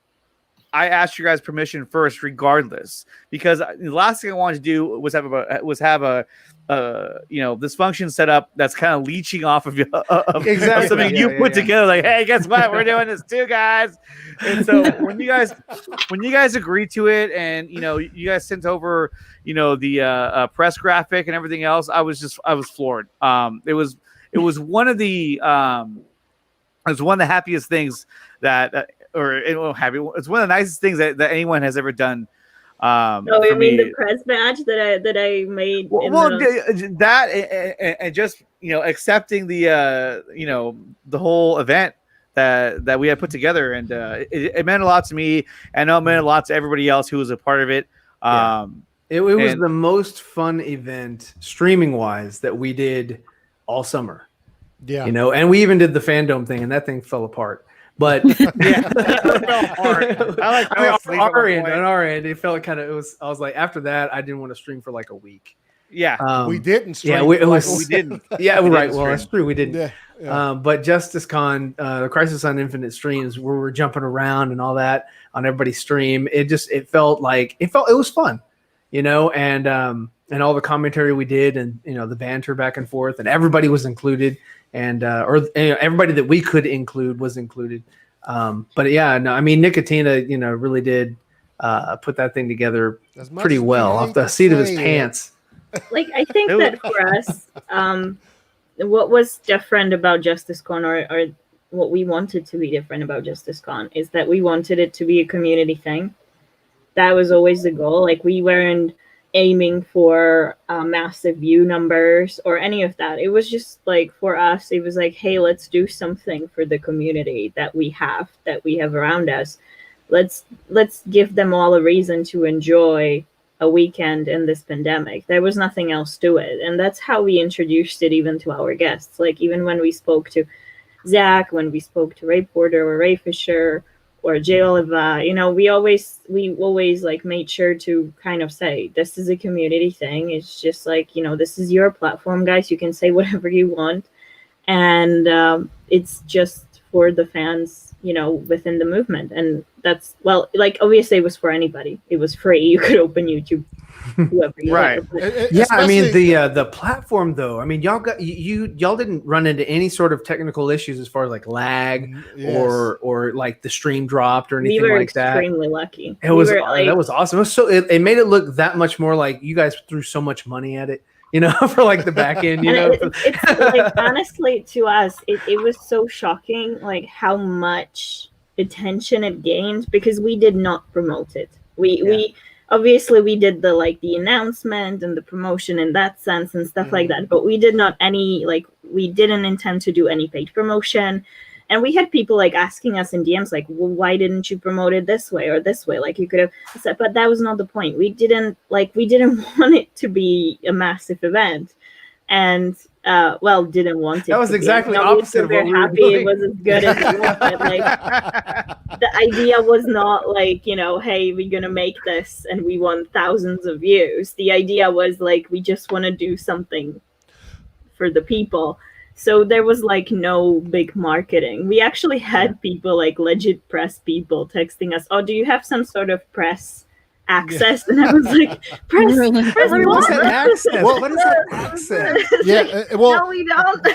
I asked you guys permission first, regardless. Because the last thing I wanted to do was have a this function set up that's kind of leeching off of something you put together. Like, hey, guess what? We're doing this too, guys. And so when you guys agreed to it, and you guys sent over the press graphic and everything else, I was floored. It was one of the happiest things that. It's one of the nicest things that anyone has ever done. You mean the press badge that I made? That and just accepting the the whole event that we had put together, and it meant a lot to me. I know it meant a lot to everybody else who was a part of it. It was the most fun event streaming wise that we did all summer. Yeah, and we even did the fandom thing, and that thing fell apart. But on our end, it felt kind of. I was like, after that, I didn't want to stream for like a week. Yeah, we didn't stream. Yeah, we didn't. Yeah, right. Well, that's true. We didn't. Yeah. But JusticeCon, the Crisis on Infinite Streams, where we're jumping around and all that on everybody's stream, it was fun, and all the commentary we did, and the banter back and forth, and everybody was included. And everybody that we could include was included. But yeah, no, I mean, Nickatina, really did put that thing together pretty well off the seat of his pants. Like, I think that for us, what was different about JusticeCon, or what we wanted to be different about JusticeCon, is that we wanted it to be a community thing. That was always the goal. Like, we weren't aiming for massive view numbers or any of that. It was just like, for us, it was like, hey, let's do something for the community that we have around us. Let's give them all a reason to enjoy a weekend in this pandemic. There was nothing else to it. And that's how we introduced it even to our guests. Like, even when we spoke to Zach, when we spoke to Ray Porter or Ray Fisher or Jay Oliva, we always like made sure to kind of say, this is a community thing. It's just like, this is your platform, guys. You can say whatever you want. And it's just for the fans, within the movement. And that's, well, like, obviously it was for anybody. It was free. You could open YouTube, whoever you right. want. Yeah, I mean, the platform, though, I mean, y'all didn't run into any sort of technical issues as far as like lag or like the stream dropped or anything like that. We were extremely lucky. That was awesome. It made it look that much more like you guys threw so much money at it, for like the back end, It's like, honestly, to us, it was so shocking, like how much attention it gained, because we did not promote it. We obviously we did the announcement and the promotion in that sense and stuff like that, but we did not we didn't intend to do any paid promotion. And we had people like asking us in DMs like, well, why didn't you promote it this way or this way? Like, you could have said, but that was not the point. We didn't want it to be a massive event. And didn't want it. That was exactly opposite of what we were happy doing. It was as good as it was, but like the idea was not like, hey, we're gonna make this and we want thousands of views. The idea was like, we just want to do something for the people. So there was like no big marketing. We actually had people, like legit press people, texting us, oh, do you have some sort of press access? And I was like, press what? Access. What is that access? No, we don't.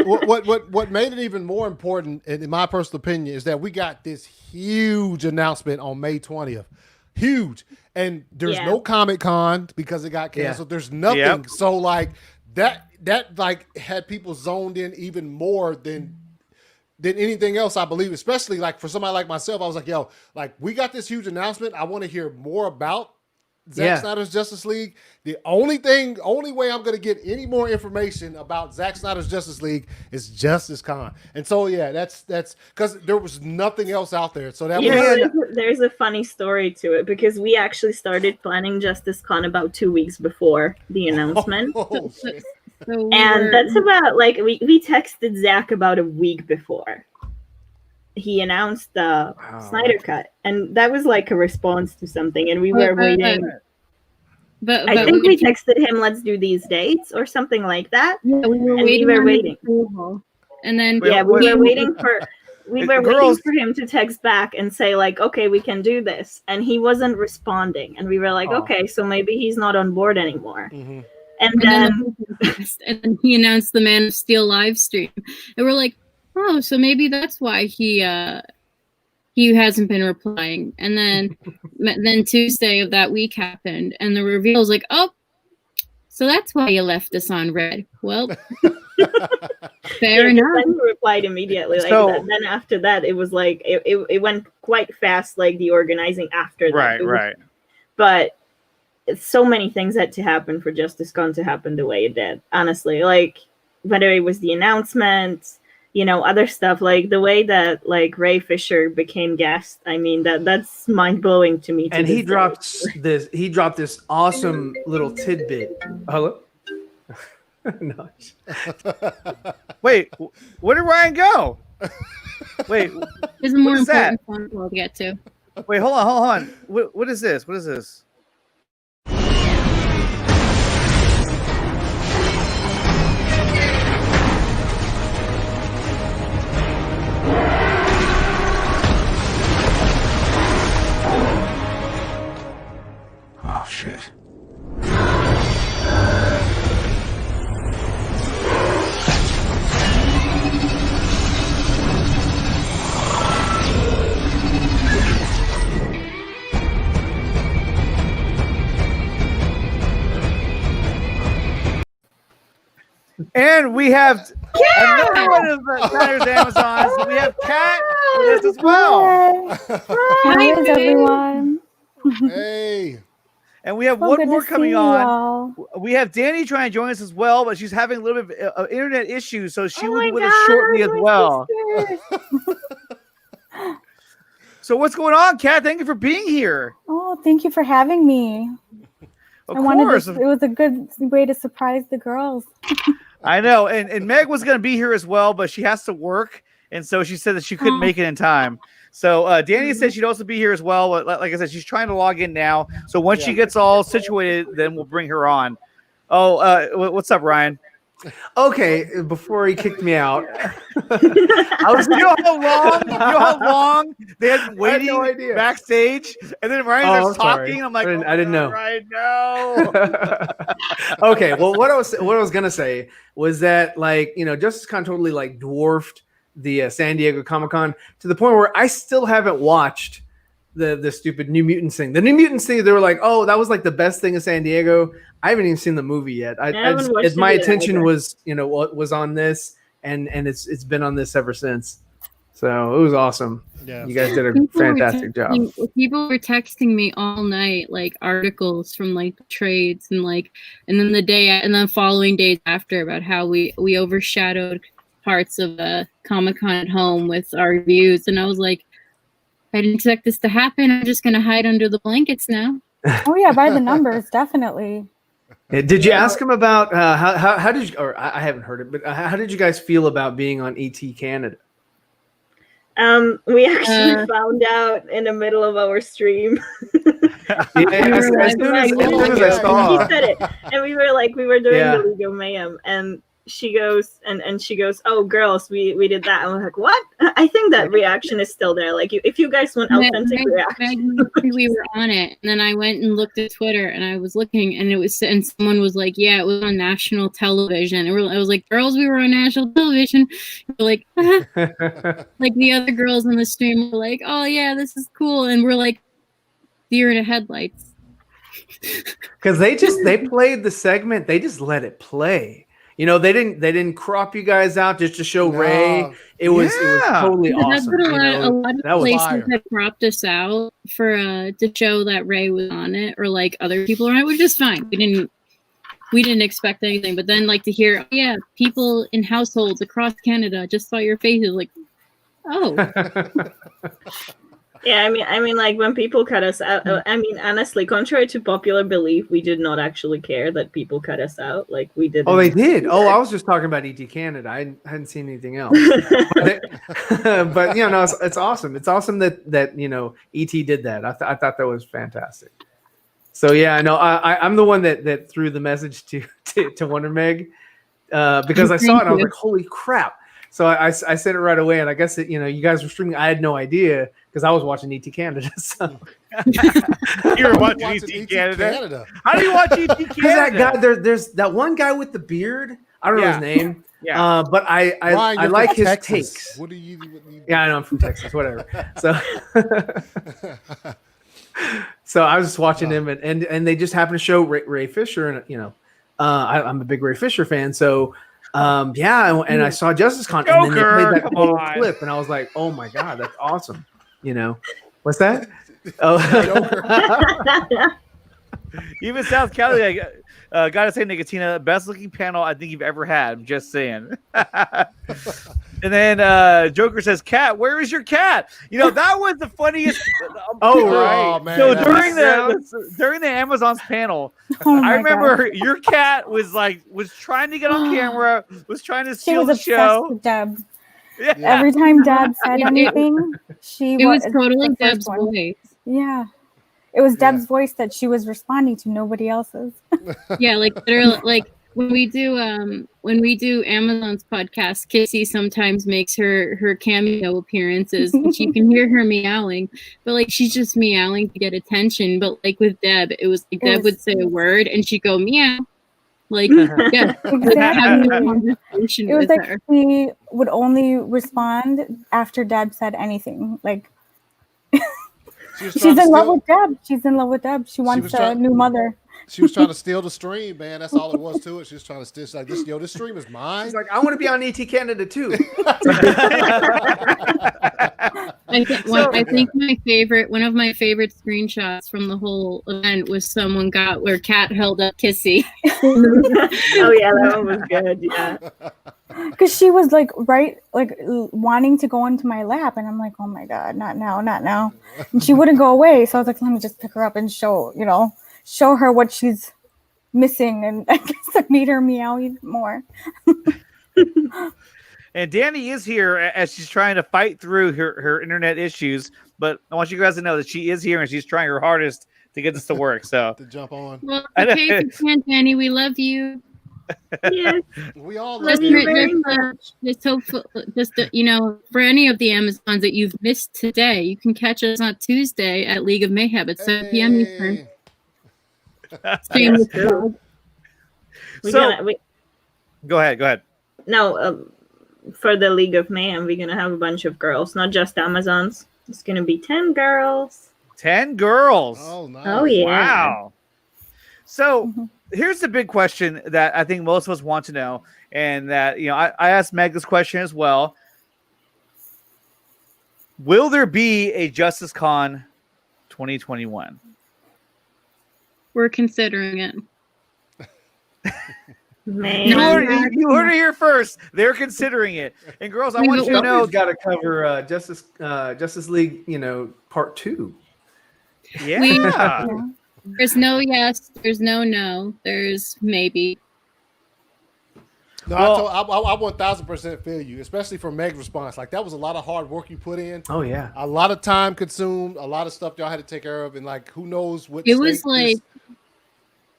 what made it even more important, in my personal opinion, is that we got this huge announcement on May 20th. Huge. And there's no Comic-Con because it got canceled. There's nothing. Yep. So like that like had people zoned in even more than anything else, I believe, especially like for somebody like myself. I was like, yo, like, we got this huge announcement. I want to hear more about Zack Snyder's Justice League. The only way I'm going to get any more information about Zack Snyder's Justice League is JusticeCon. And so, that's because there was nothing else out there. So there's a funny story to it, because we actually started planning JusticeCon about 2 weeks before the announcement. That's about like, we texted Zach about a week before he announced the Snyder Cut, and that was like a response to something, and we were waiting. But I think we texted him, let's do these dates or something like that. Yeah, we were waiting. And then we were waiting for waiting for him to text back and say like, okay, we can do this, and he wasn't responding, and we were like, okay, so maybe he's not on board anymore. Mm-hmm. And then he announced the Man of Steel live stream, and we're like, oh, so maybe that's why he hasn't been replying. And then Tuesday of that week happened, and the reveal was like, oh, so that's why you left us on red. Well, fair enough. Then he replied immediately. Like that. Then after that, it was like it went quite fast. Like the organizing after that, right. But so many things had to happen for JusticeCon to happen the way it did. Honestly, like whether it was the announcement, other stuff, like the way that like Ray Fisher became guest. I mean, that's mind blowing to me. And he dropped this awesome little tidbit. Hello. No. Wait, where did Ryan go? Wait, there's a more important phone call to get to. Wait, hold on. What is this? What is this? Oh, shit. And we have another one of the Snyder's Amazons. We have Kat with us as well. Hi, everyone. Hey. And we have So one good more to coming see on. y'all. We have Danny trying to join us as well, but she's having a little bit of internet issues, so she will be my with us shortly as God, my well. sister. So what's going on, Kat? Thank you for being here. Oh, thank you for having me. Of I wanted course. to, it was a good way to surprise the girls. I know. And Meg was going to be here as well, but she has to work. And so she said that she couldn't make it in time. So Danny said she'd also be here as well. But like I said, she's trying to log in now. So once she gets all situated, then we'll bring her on. Oh, what's up, Ryan? Okay, before he kicked me out, I was, you know how long they had been waiting no idea. backstage, and then Ryan Oh, starts I'm sorry. talking. I'm like, I didn't know. Ryan, no. Okay, well, what I was gonna say was that, like, you know, Justice Con totally like dwarfed the San Diego Comic-Con to the point where I still haven't watched the stupid New Mutants thing. The New Mutants thing, they were like, oh, that was like the best thing in San Diego. I haven't even seen the movie yet. My attention was, you know, what was on this, and it's been on this ever since. So it was awesome. Yeah, you guys did a fantastic job. People were texting me all night, like articles from like trades and then the following days after about how we overshadowed parts of Comic-Con at home with our reviews, and I was like, I didn't expect this to happen. I'm just gonna hide under the blankets now. Oh yeah, by the numbers, definitely. Did you ask him about how did you? Or I haven't heard it, but how did you guys feel about being on ET Canada? We actually found out in the middle of our stream. As soon as I saw, he said it, and we were doing the League of Mayhem, and she goes, oh girls, we did that, and we're like, what? I think that reaction is still there. Like, if you guys want authentic reaction, we were on it, and then I went and looked at Twitter, and I was looking, and someone was like, yeah, it was on national television, and I was like, girls, we were on national television. We're like, like the other girls on the stream were like, oh yeah, this is cool, and we're like, deer in the headlights, because they played the segment, they just let it play. You know, they didn't crop you guys out just to show Ray. It was totally awesome. A lot of places had cropped us out for to show that Ray was on it, or like other people on it, which is fine. We didn't expect anything, but then like to hear, oh, yeah, people in households across Canada just saw your faces, like, oh. Yeah, I mean, like when people cut us out. I mean, honestly, contrary to popular belief, we did not actually care that people cut us out. Like we did. Oh, they did. Oh, I was just talking about ET Canada. I hadn't seen anything else. But you know, it's awesome. It's awesome that you know ET did that. I thought that was fantastic. So yeah, I know. I'm the one that threw the message to Wonder Meg because I saw it. And I was like, holy crap. So I sent it right away, and I guess that, you know, you guys were streaming. I had no idea because I was watching ET Canada. So you were watching ET Canada. How do you watch ET Canada? That guy, there's that one guy with the beard. I don't know his name. Yeah. But I like his takes. What do you? Yeah, I know I'm from Texas. Whatever. So I was just watching him, and they just happened to show Ray Fisher, and you know, I'm a big Ray Fisher fan, so. And I saw Justice Con, and then they played that whole clip, and I was like, "Oh my god, that's awesome!" You know, what's that? Oh, even South Cali, gotta say, Nickatina, best looking panel I think you've ever had. I'm just saying. And then Joker says, "Cat, where is your cat?" You know, that was the funniest. Right. Man, so during the Amazon's panel, I remember your cat was trying to get on camera, was trying to steal the show. With Deb. Yeah. Every time Deb said anything, it was totally Deb's voice. Yeah. It was Deb's voice that she was responding to, nobody else's. Yeah, like literally, like when we do Amazon's podcast, Kissy sometimes makes her cameo appearances, and you can hear her meowing, but like she's just meowing to get attention. But like with Deb, it was like Deb would say a word and she'd go meow. Like yeah, exactly. Conversation it was with like her. She would only respond after Deb said anything. Like she's in love with Deb. She's in love with Deb. She wants a new mother. She was trying to steal the stream, man. That's all it was to it. She was trying to steal. She's like, this stream is mine. She's like, I want to be on ET Canada too. I think one of my favorite screenshots from the whole event was someone got where Kat held up Kissy. Oh yeah, that one was good. Yeah. Because she was like wanting to go into my lap, and I'm like, oh my god, not now, not now. And she wouldn't go away, so I was like, let me just pick her up and show her what she's missing, and I guess I made her meow even more. And Danny is here as she's trying to fight through her internet issues, but I want you guys to know that she is here and she's trying her hardest to get this to work. So to jump on. Well, okay, if you can, Danny, we love you. Yes. We all love you. For any of the Amazons that you've missed today, you can catch us on Tuesday at League of Mayhem at 7 p.m. Eastern. Go ahead. No, for the League of Mayhem, we're gonna have a bunch of girls, not just Amazons. It's gonna be 10 girls. 10 girls. Oh, nice. Oh yeah. Wow. So here's the big question that I think most of us want to know, and that I asked Meg this question as well. Will there be a Justice Con 2021? We're considering it. Man. You heard it here first. They're considering it. And girls, I want you to know, got to cover Justice League, part 2. Yeah. There's no yes. There's no. There's maybe. No, I 1000% feel you, especially for Meg's response. Like, that was a lot of hard work you put in. Oh yeah, a lot of time consumed, a lot of stuff y'all had to take care of, and like, who knows what. It was like,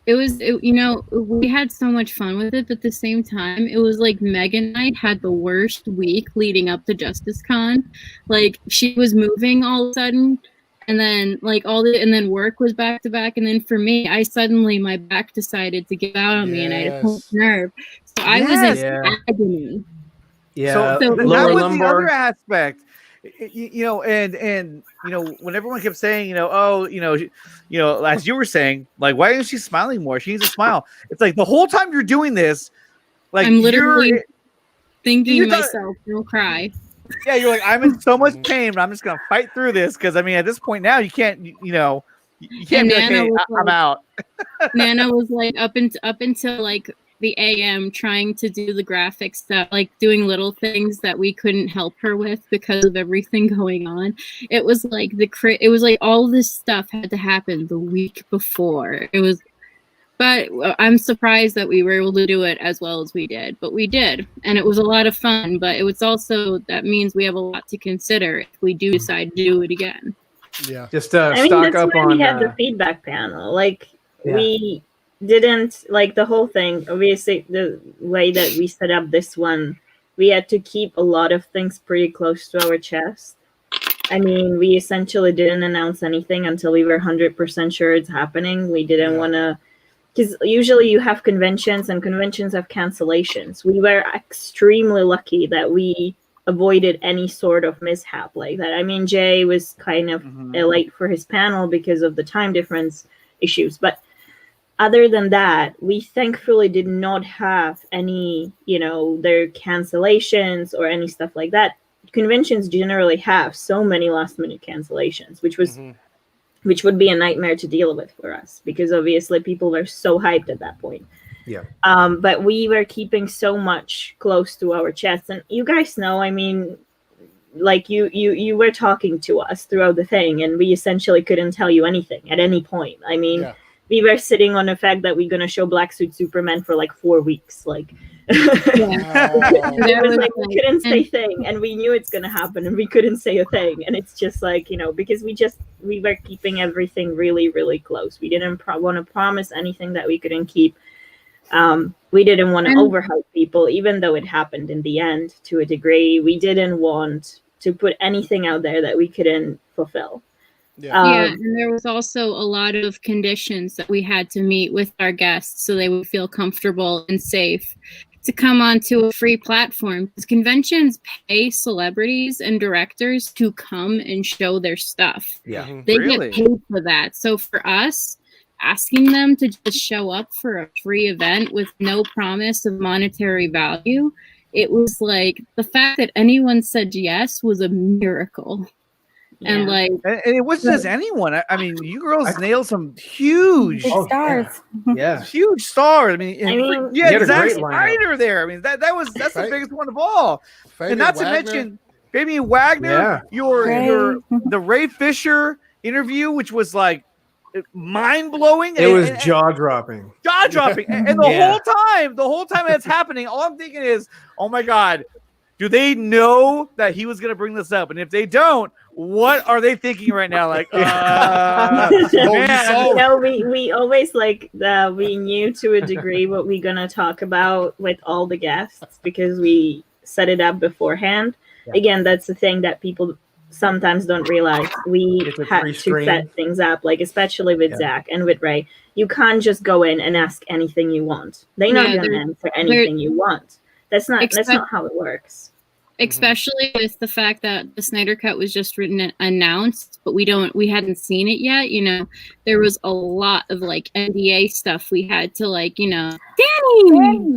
we had so much fun with it, but at the same time, it was like Meg and I had the worst week leading up to Justice Con. Like, she was moving all of a sudden. And then and then work was back to back. And then for me, my back decided to give out on me, and I had a whole nerve. So I was in agony. Yeah. So that was the other aspect, and when everyone kept saying, as you were saying, like, why isn't she smiling more? She needs to smile. It's like the whole time you're doing this, like, I'm literally thinking to myself, don't cry. Yeah, you're like, I'm in so much pain, but I'm just gonna fight through this because at this point now you can't, you can't be like, hey, I'm out. Nana was like up until like the AM trying to do the graphic stuff, like doing little things that we couldn't help her with because of everything going on. It was like all this stuff had to happen the week before. But I'm surprised that we were able to do it as well as we did. But we did. And it was a lot of fun. But it was also, that means we have a lot to consider if we do decide to do it again. Yeah. Just stock up on... we had the feedback panel. Like, we didn't, like, the whole thing, obviously, the way that we set up this one, we had to keep a lot of things pretty close to our chest. I mean, we essentially didn't announce anything until we were 100% sure it's happening. We didn't want to... Because usually you have conventions, and conventions have cancellations. We were extremely lucky that we avoided any sort of mishap like that. I mean, Jay was kind of late for his panel because of the time difference issues. But other than that, we thankfully did not have any, their cancellations or any stuff like that. Conventions generally have so many last-minute cancellations, which would be a nightmare to deal with for us because obviously people were so hyped at that point. Yeah. But we were keeping so much close to our chests, and you guys know, I mean, like you were talking to us throughout the thing, and we essentially couldn't tell you anything at any point. I mean, we were sitting on the fact that we're gonna show Black Suit Superman for like 4 weeks, like. It was like we couldn't say a thing, and we knew it's gonna happen, and we couldn't say a thing, and it's just like, because we were keeping everything really, really close. We didn't want to promise anything that we couldn't keep. We didn't want to overhype people, even though it happened in the end to a degree. We didn't want to put anything out there that we couldn't fulfill. And there was also a lot of conditions that we had to meet with our guests so they would feel comfortable and safe to come onto a free platform, because conventions pay celebrities and directors to come and show their stuff. Yeah, they get paid for that. So for us, asking them to just show up for a free event with no promise of monetary value. It was like the fact that anyone said yes was a miracle. And like, and it wasn't just anyone. I mean, you girls nailed some huge stars. Yeah, huge stars. I mean, you yeah, had a Zack great lineup. Snyder there. I mean, that's the biggest one of all. And not to mention Fabian Wagner, the Ray Fisher interview, which was like mind blowing. It was jaw dropping. Jaw dropping. And the whole time it's happening, all I'm thinking is, oh my God, do they know that he was going to bring this up? And if they don't, what are they thinking right now? Like, we always we knew to a degree what we're gonna talk about with all the guests because we set it up beforehand. Yeah. Again, that's the thing that people sometimes don't realize. We had to set things up, like especially with Zach and with Ray. You can't just go in and ask anything you want. They're not gonna answer anything you want. That's not how it works. Especially with the fact that the Snyder Cut was just written and announced, but we hadn't seen it yet. You know, there was a lot of like NDA stuff we had to like, you know, Danny.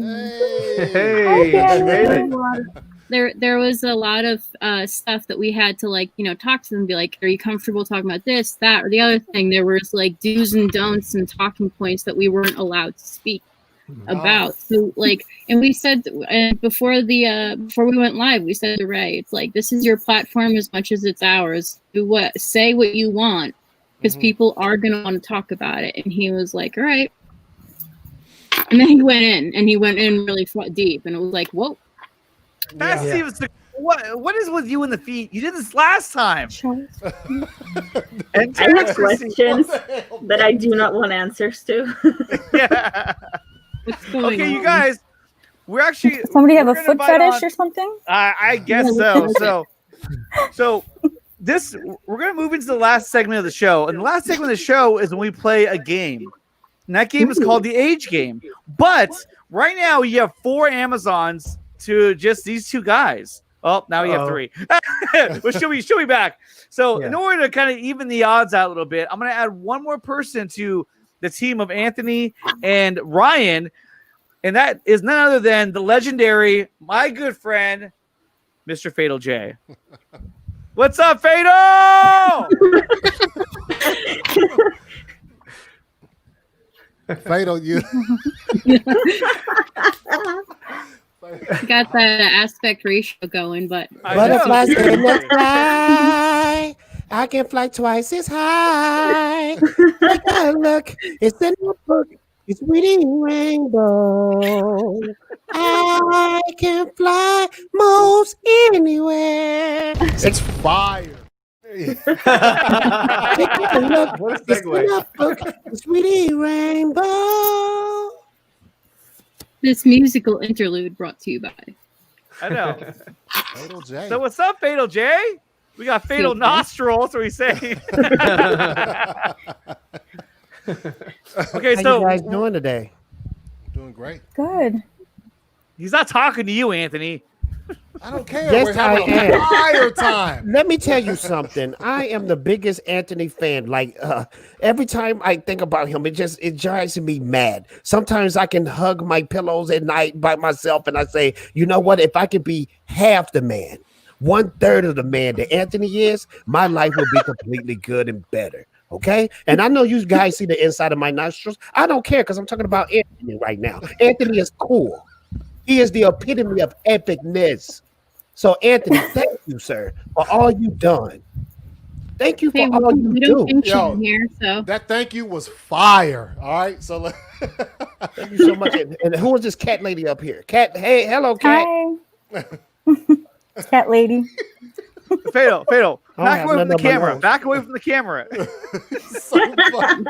There was a lot of stuff that we had to like, you know, talk to them and be like, are you comfortable talking about this, that, or the other thing? There was like do's and don'ts and talking points that we weren't allowed to speak about. So like, and we said before we went live, we said to Ray, it's like, this is your platform as much as it's ours. Say what you want, because people are gonna want to talk about it. And he was like, all right. And then he went in really deep, and it was like, whoa. What is with you and the feet? You did this last time. And I have questions that I do not want answers to. Yeah. Okay, you guys, we're actually somebody have a foot fetish or something? I guess so. So this we're gonna move into the last segment of the show, and the last segment of the show is when we play a game. And that game is called the Age Game. But right now you have 4 Amazons to just these 2 guys. Oh, now you have 3. But she'll be back. So in order to kind of even the odds out a little bit, I'm gonna add one more person to the team of Anthony and Ryan, and that is none other than the legendary, my good friend, Mr. Fatal J. What's up, Fatal? Fatal, you got that aspect ratio going, but butterflies in the sky. I can fly twice as high. Take a look, it's in the book. It's reading rainbow. I can fly most anywhere. It's fire. Take a look, it's in the book. It's reading rainbow. This musical interlude brought to you by. I know. Fatal J. So what's up, Fatal J? We got Fatal Nostrils, so we say. Okay, how you guys doing today? Doing great. Good. He's not talking to you, Anthony. I don't care. Yes, We're having a fire time. Let me tell you something. I am the biggest Anthony fan. Like every time I think about him, it drives me mad. Sometimes I can hug my pillows at night by myself, and I say, you know what? If I could be half the man, 1/3 of the man that Anthony is, my life would be completely good and better. Okay, and I know you guys see the inside of my nostrils. I don't care because I'm talking about Anthony right now. Anthony is cool. He is the epitome of epicness. So, Anthony, thank you, sir, for all you've done. Thank you for all you do. Yo, here, so. That thank you was fire. All right, so thank you so much. And who is this cat lady up here? Cat, hey, hello, cat. Hi. Cat lady. Fatal. Back away from the camera. Back away from the camera. So fun.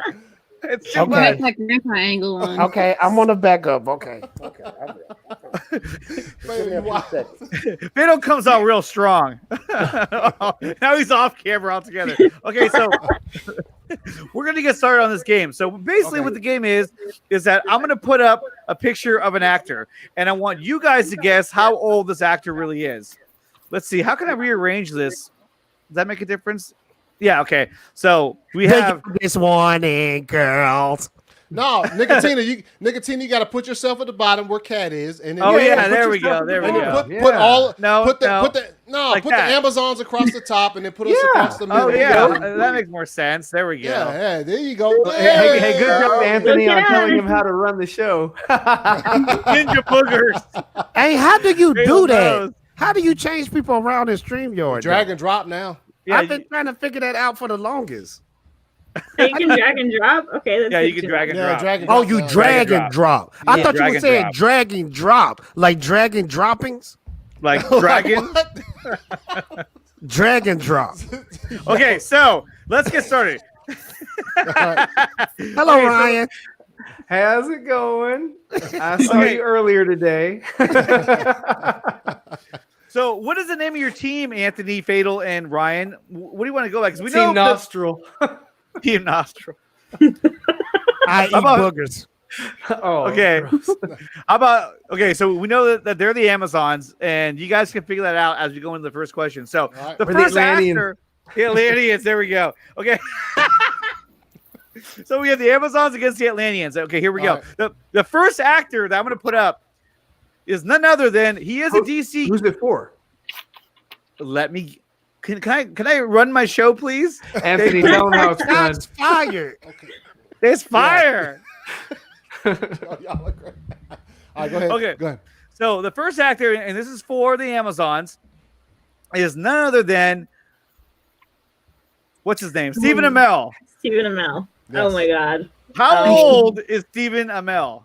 It's okay. That grandpa angle on. Okay, I'm gonna back up. Okay. Fatal comes out real strong. Now he's off camera altogether. Okay, so we're gonna get started on this game. So basically, what the game is that I'm gonna put up a picture of an actor, and I want you guys to guess how old this actor really is. Let's see. How can I rearrange this? Does that make a difference? Yeah. Okay. So we Thank have. you for this warning, girls. No, Nickatina, you got to put yourself at the bottom where Cat is, and then Oh you yeah, put there we yourself go. at There the we bottom. go. Put all No, put the no. put the no Like put that. the Amazons across the top, and then put us across the middle. Oh yeah, Yeah. that makes more sense. There we go. Yeah, there you go. Hey, good job, Anthony, Look on at telling us. him how to run the show. Ninja boogers. Hey, how do you Cradle do that? knows. How do you change people around in StreamYard? Drag and drop now. Yeah, I've been trying to figure that out for the longest. So you can drag and drop. Okay, that's yeah, you good can to drag know. and Yeah, drop. drag and Oh, drop. you now. drag and drop. I Yeah, thought you drag were and saying drop. dragging drop, like dragging droppings. Like dragon. What? Drag and drop. Okay, so let's get started. Hello, Okay, so- Ryan. How's it going? I saw Okay. you earlier today. So, what is the name of your team, Anthony, Fatal, and Ryan? What do you want to go by? Because we Team know Nostril. Team Nostril. I eat about- boogers. Oh, Okay. gross. How about so we know that they're the Amazons, and you guys can figure that out as we go into the first question. So right. the We're the first Atlanteans. actor, the Atlanteans. There we go. Okay. So we have the Amazons against the Atlanteans. Okay, here we go. All The first actor that I'm going to put up is none other than he is a DC. Who's it for? Let me. Can I run my show, please? Anthony, tell him how it's done. Shots fired. Okay. There's fire. Y'all are great. All right, go ahead. Okay. Go ahead. So the first actor, and this is for the Amazons, is none other than what's his name? Stephen Amell. Stephen Amell. Yes. Oh my god. How Oh. old is Stephen Amell?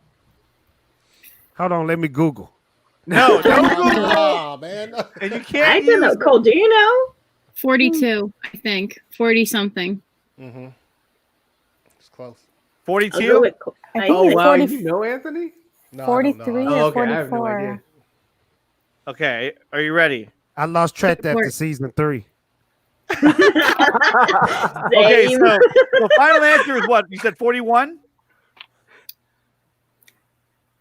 Hold on, let me Google. No, don't Google, Oh man. and you I can't don't know. use. Cole, do you know? 42, I think. 40 something. Mm-hmm. It's close. I'll go 42. with Cole. I I- think Oh, it's wow. 40, You know Anthony? No, I don't know. 43 Oh, or okay. I have no 44. idea. Okay, are you ready? I lost track after Report. season 3. Okay, Same. so final answer is what? You said 41?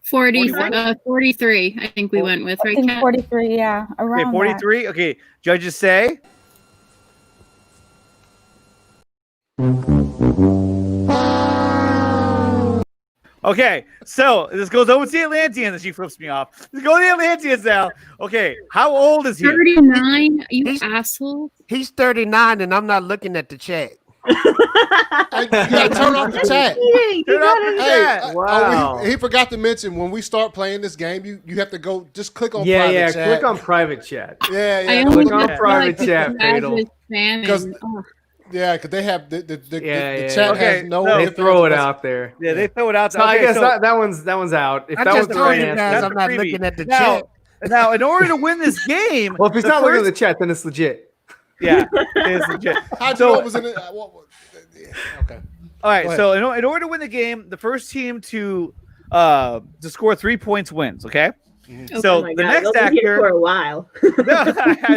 40, 41? 43, I think we went with, I right, think Kat? 43, yeah, Okay, around 43. Okay, judges say. Okay, so this goes over to the Atlanteans, and she flips me off. Let's go to the Atlanteans now. Okay, how old is he? 39, you He's- asshole. He's 39 and I'm not looking at the chat. Hey, you gotta turn off the chat. You Turn got off it. the Hey, chat. Wow. he forgot to mention when we start playing this game, you have to go just click on Yeah, private yeah. chat. Click on private chat. Yeah, I yeah. only Click Click on Yeah. private like chat, Fatal. Savage fan Because- and- oh. Yeah, because they have the Yeah, yeah, chat yeah. has no. Okay, They influence throw it on- out there. Yeah, they throw it out. So I Okay, guess so that one's out. If I that was just the told right you answer. guys That's I'm a not freebie. looking at the now, chat. now, in order to win this game, Well, if he's the not looking at first- the chat, then it's legit. yeah, it's legit. How'd you So- know it was in it? Yeah, okay. All right, Go ahead. so in order to win the game, the first team to score 3 points wins. Okay. Oh So my the God, next they'll be here for actor, a while.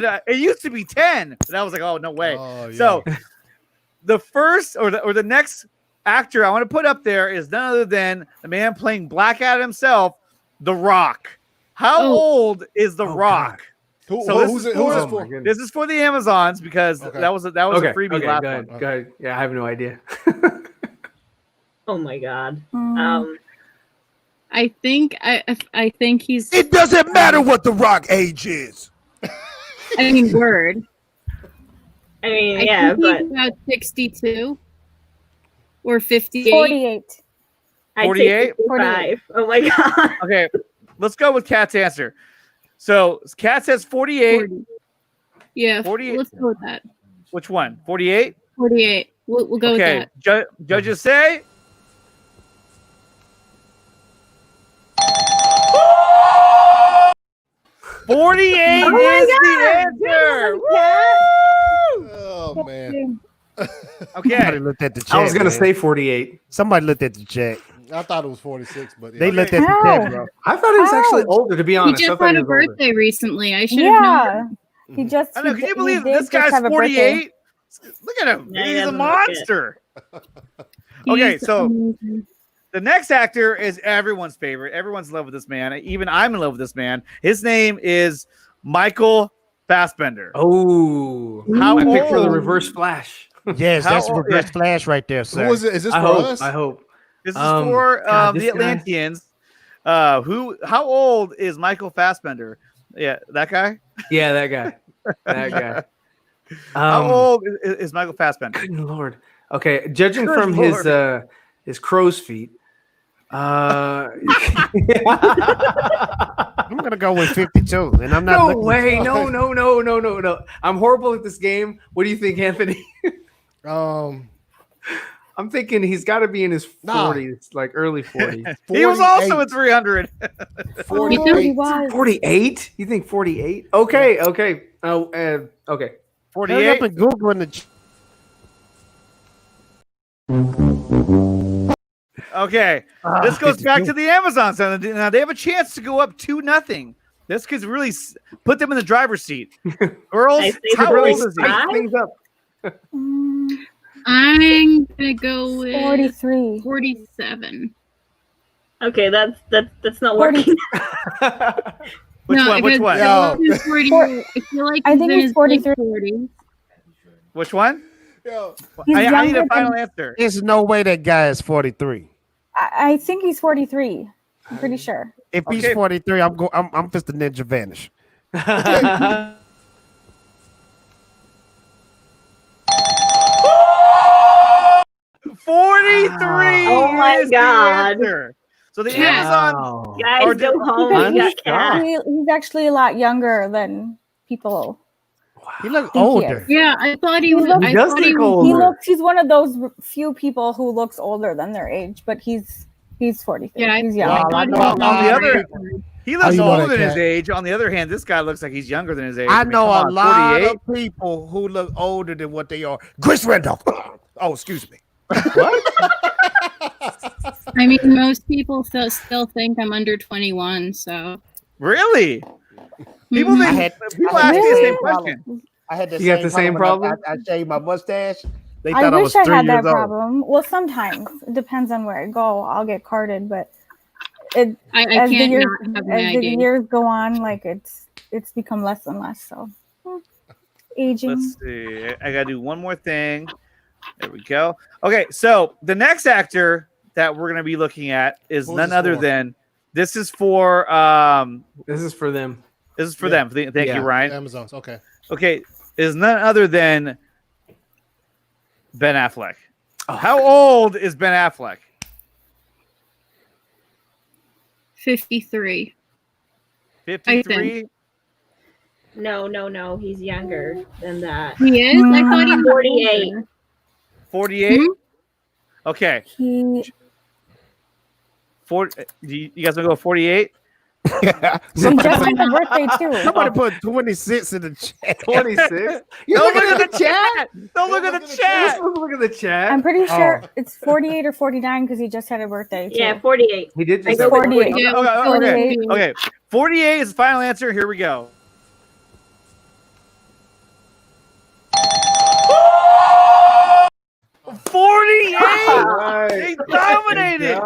no, it used to be 10, but I was like, oh no way. Oh, yeah. So the first or the next actor I want to put up there is none other than the man playing Black Adam himself, The Rock. How Oh. old is The Oh, Rock? Who, So this who's is it? Who's for- it Oh, my for? goodness. This is for the Amazons because Okay. that was a Okay, freebie okay, last go one. ahead, go ahead. Yeah, I have no idea. Oh my god. Mm. I think he's, It doesn't matter what the Rock age is. I mean, word. I mean, I yeah, think but he's about 62 or 58. 48. I 48? take 55. Oh my god. Okay, let's go with Kat's answer. So Kat says 48. 40. Yeah, 48. let's go with that. Which one? 48? 48. We'll go Okay, with that. judges say. "48 Oh my is God. the answer." Oh man, Somebody Okay, looked at the chat. I was gonna man. say 48. Somebody looked at the chat. I thought it was 46, but yeah. They looked at the Ow. chat, bro. I thought he was actually Ouch. older, to be He honest. I just thought had he a was older. birthday recently. I should have known. Yeah. He just. I know. he Can you d- believe he this did just guy's have a birthday. 48? Look at him. Yeah, he He's a doesn't look it. monster. He's Okay, so amazing. the next actor is everyone's favorite. Everyone's in love with this man. Even I'm in love with this man. His name is Michael Fassbender. Oh, How I picked for the old? reverse flash. Yes, How that's old- reverse flash right there, sir. Who is it? Is this I for hope. us? I hope. This is for God, the this guy. Atlanteans. How old is Michael Fassbender? Yeah, that guy. Yeah, that guy. That guy. How old is Michael Fassbender? Good Lord. Okay, judging Good from Lord. his crow's feet. I'm gonna go with 52, and I'm not. No looking way. No. I'm horrible at this game. What do you think, Anthony? I'm thinking he's got to be in his 40s, like early 40s. He was also at 300. 48. 48? You think 48? Okay. Okay. Oh, okay. Hurry up 48. and Google in the. Okay, this goes back to the Amazon. So now they have a chance to go up 2-0. This could really put them in the driver's seat. Girls, I say how the old race is he? time. Things up. I'm gonna go with 43. 47. Okay, that's not 40. working. Which No, one? Which because one? Yo. he's 40, I feel like I he's think in he's his 43. late 40s. Which one? Yo, He's I need younger a final than- answer. There's no way that guy is 43. I think he's 43. I'm pretty sure. If he's Okay. 43, I'm just the ninja vanish. 43. Oh my is the God. answer. So the Yeah. Amazon. Wow. Guys, Or go home. Because We he's, got cat. he's actually a lot younger than people. He looks Think he older. is. Yeah, I thought he He was. looks- I He does thought he look was. old. He Older. looks. He's one of those few people who looks older than their age, but he's 43. Yeah, he's I young. thought he Well, was on the other, he How looks you know older that, than his Cat? age. On the other hand, this guy looks like he's younger than his age. I mean, know come a on, lot 48. of people who look older than what they are. Chris Randolph. Oh, excuse me. I mean, most people still think I'm under 21. So Really? People Mhm. think people ask me the same question. I had the You got the same when problem? I shaved my mustache. They I thought I wish was I 3 had years that old. problem. Well, sometimes it depends on where I go. I'll get carded, but it I as the can't years not have as the nagging. years go on, like it's become less and less. So aging. Let's see. I gotta do one more thing. There we go. Okay, so the next actor that we're gonna be looking at is Who's none this other for? than this is for This is for them. them. Thank Yeah. you, Ryan. Amazon's okay. Okay, is none other than Ben Affleck. How old is Ben Affleck? 53. 53. No. He's younger than that. He is. I thought he was 48. older. 48. Mhm. Okay. He You guys want to go 48? he just had a birthday too. Somebody put 26 in the chat. 26. You Don't look look at at the chat. Don't look at the You're chat. supposed to look at the chat. I'm pretty sure it's 48 or 49 because he just had a birthday. Too. Yeah, 48. He did I just go have with 48. Woody. Yeah, Okay, okay. Okay. 48 is the final answer. Here we go. They dominated.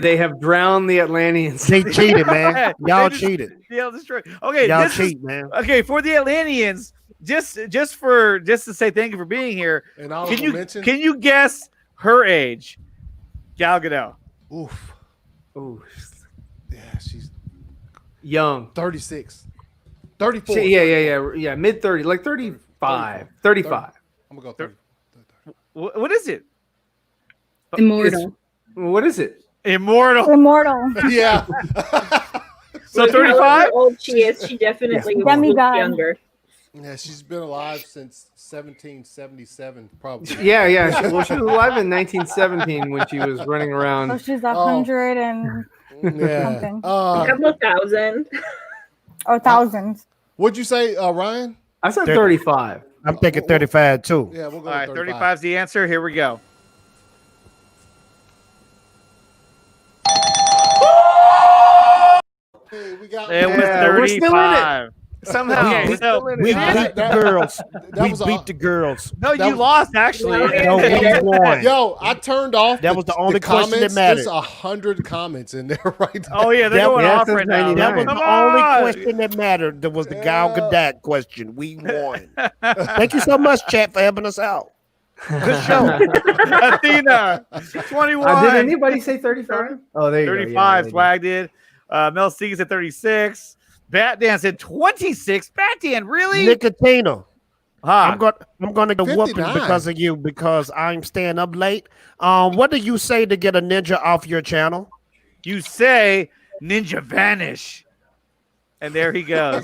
They have drowned the Atlanteans. They cheated, man. Y'all They just- cheated. Yeah, that's right. Okay, Y'all this is- cheat, man. okay for the Atlanteans. Just to say thank you for being here. And honorable mention. Can you guess her age? Gal Gadot. Oof. Ooh, Yeah, she's young. 36. 34. Yeah. Mid 30, like 35. 35. I'm gonna go 30. What is it? Immortal. What is it? Immortal. Immortal. Yeah. So Look $35? How old she is. She definitely looks Demigod. younger. Yeah, she's been alive since 1777, probably. Yeah. Well, she was alive in 1917 when she was running So around. she's 100 and Yeah. something. A couple thousand. or thousands. What'd you say, Ryan? I said 35. I'm thinking 35 too. Yeah, we'll go All right, with 35 is the answer. Here we go. Hey, we got It was Yeah, we're still in it. 35. Somehow. Okay, we're so still in We it. beat the girls. We was a- beat the girls. No, That you was- lost actually. No, we won. Yo, I turned off. That was the only question that comments. mattered. There's 100 comments in there right now. Oh yeah, they're That- going yeah, off since right now. 99. That was Come the only on! question that mattered. That was the Gal Yeah. Gadot question. We won. Thank you so much, chat, for helping us out. Good show. Athena, 21. Did anybody say 35? Oh, there you 35. go. Yeah, Swag did. Mel Seegers at 36. Batdan said 26. Batdan, really? Nickatina. Huh. I'm gonna get whooping 59. because of you because I'm staying up late. What do you say to get a ninja off your channel? You say Ninja Vanish. And there he goes.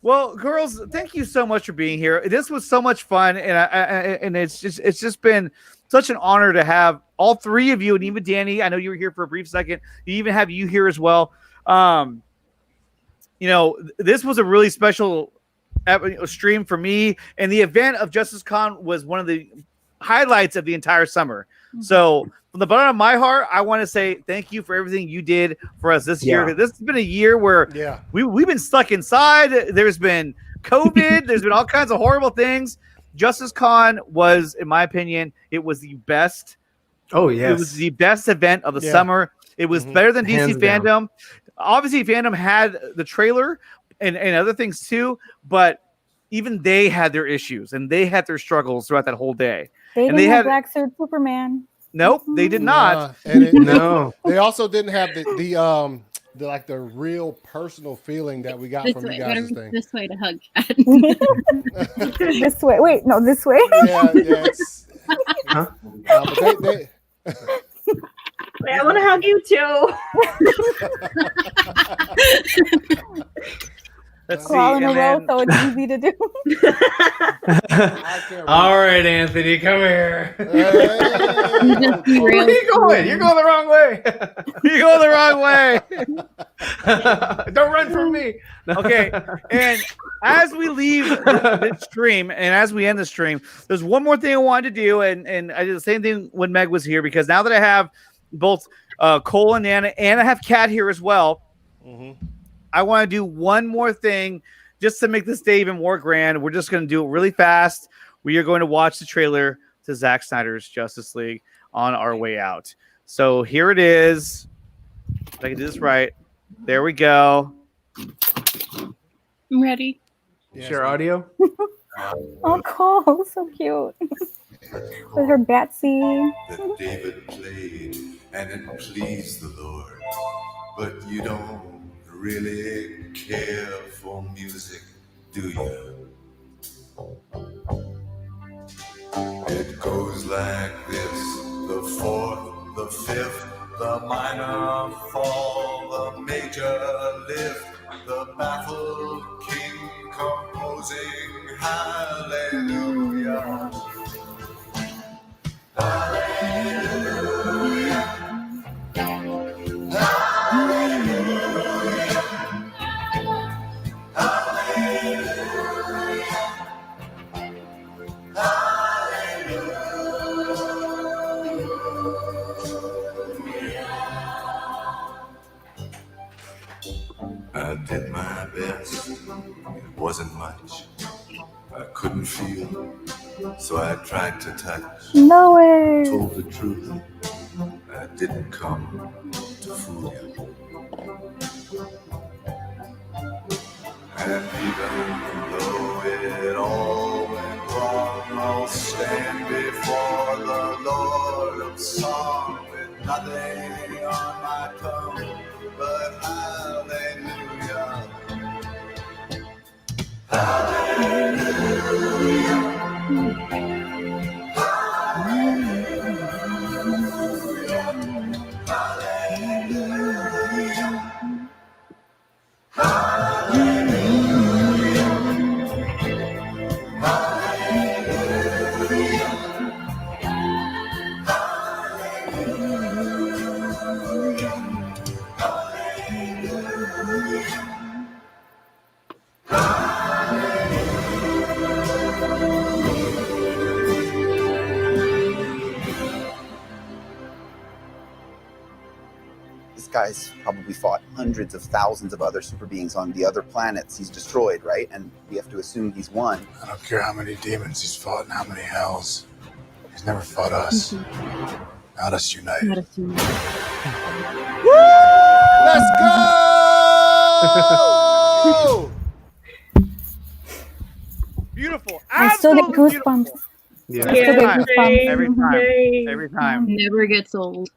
Well, girls, thank you so much for being here. This was so much fun, and it's just been such an honor to have all three of you, and even Danny. I know you were here for a brief second. You even have you here as well. This was a really special stream for me, and the event of Justice Con was one of the highlights of the entire summer. So, from the bottom of my heart, I want to say thank you for everything you did for us this year. This has been a year where we've been stuck inside. There's been COVID. There's been all kinds of horrible things. Justice Con was, in my opinion, it was the best. Oh, yes. It was the best event of the summer. It was better than DC Hands Fandom. down. Obviously, Fandom had the trailer and other things too, but even they had their issues and they had their struggles throughout that whole day. They And didn't they have had Black Suit Superman. Nope, they did not. No. They also didn't have the real personal feeling that we got This from way, you guys' thing. this way to hug. This way. Wait, no, this way. Yeah. It's, but they Wait, I want to hug you too. Let's Crawl see. in a And row then, so it's easy to do. All right, Anthony, come here. Just be Where real. are you going? You're going the wrong way. you go the wrong way. Don't run from me. Okay. And as we leave this stream and as we end the stream, there's one more thing I wanted to do. And I did the same thing when Meg was here, because now that I have both Cole and Nana, and I have Kat here as well, I want to do one more thing just to make this day even more grand. We're just going to do it really fast. We are going to watch the trailer to Zack Snyder's Justice League on our way out. So here it is. If I can do this right. There we go. I'm ready. Share audio. Oh, Cole, so cute. With her Batsy. That David played and it pleased the Lord. But you don't really care for music, do you? It goes like this: the fourth, the fifth, the minor fall, the major lift, the baffled king composing hallelujah. Hallelujah. Hallelujah. Hallelujah. I did my best. It wasn't much. I couldn't feel, so I tried to touch. No way. Told the truth. I didn't come to fool you. And even though it all went wrong, I'll stand before the Lord of Song with nothing on my tongue but hallelujah. Hallelujah. Hallelujah. Hallelujah. Hallelujah. Hallelujah. Hallelujah. Hallelujah. guy's probably fought hundreds of thousands of other super beings on the other planets he's destroyed, right? And we have to assume he's won. I don't care how many demons he's fought and how many hells. He's never fought us. Not us united. Let's go! Beautiful. I still get Absolutely goosebumps. beautiful. Yeah. I still get goosebumps. Every time. Never gets old.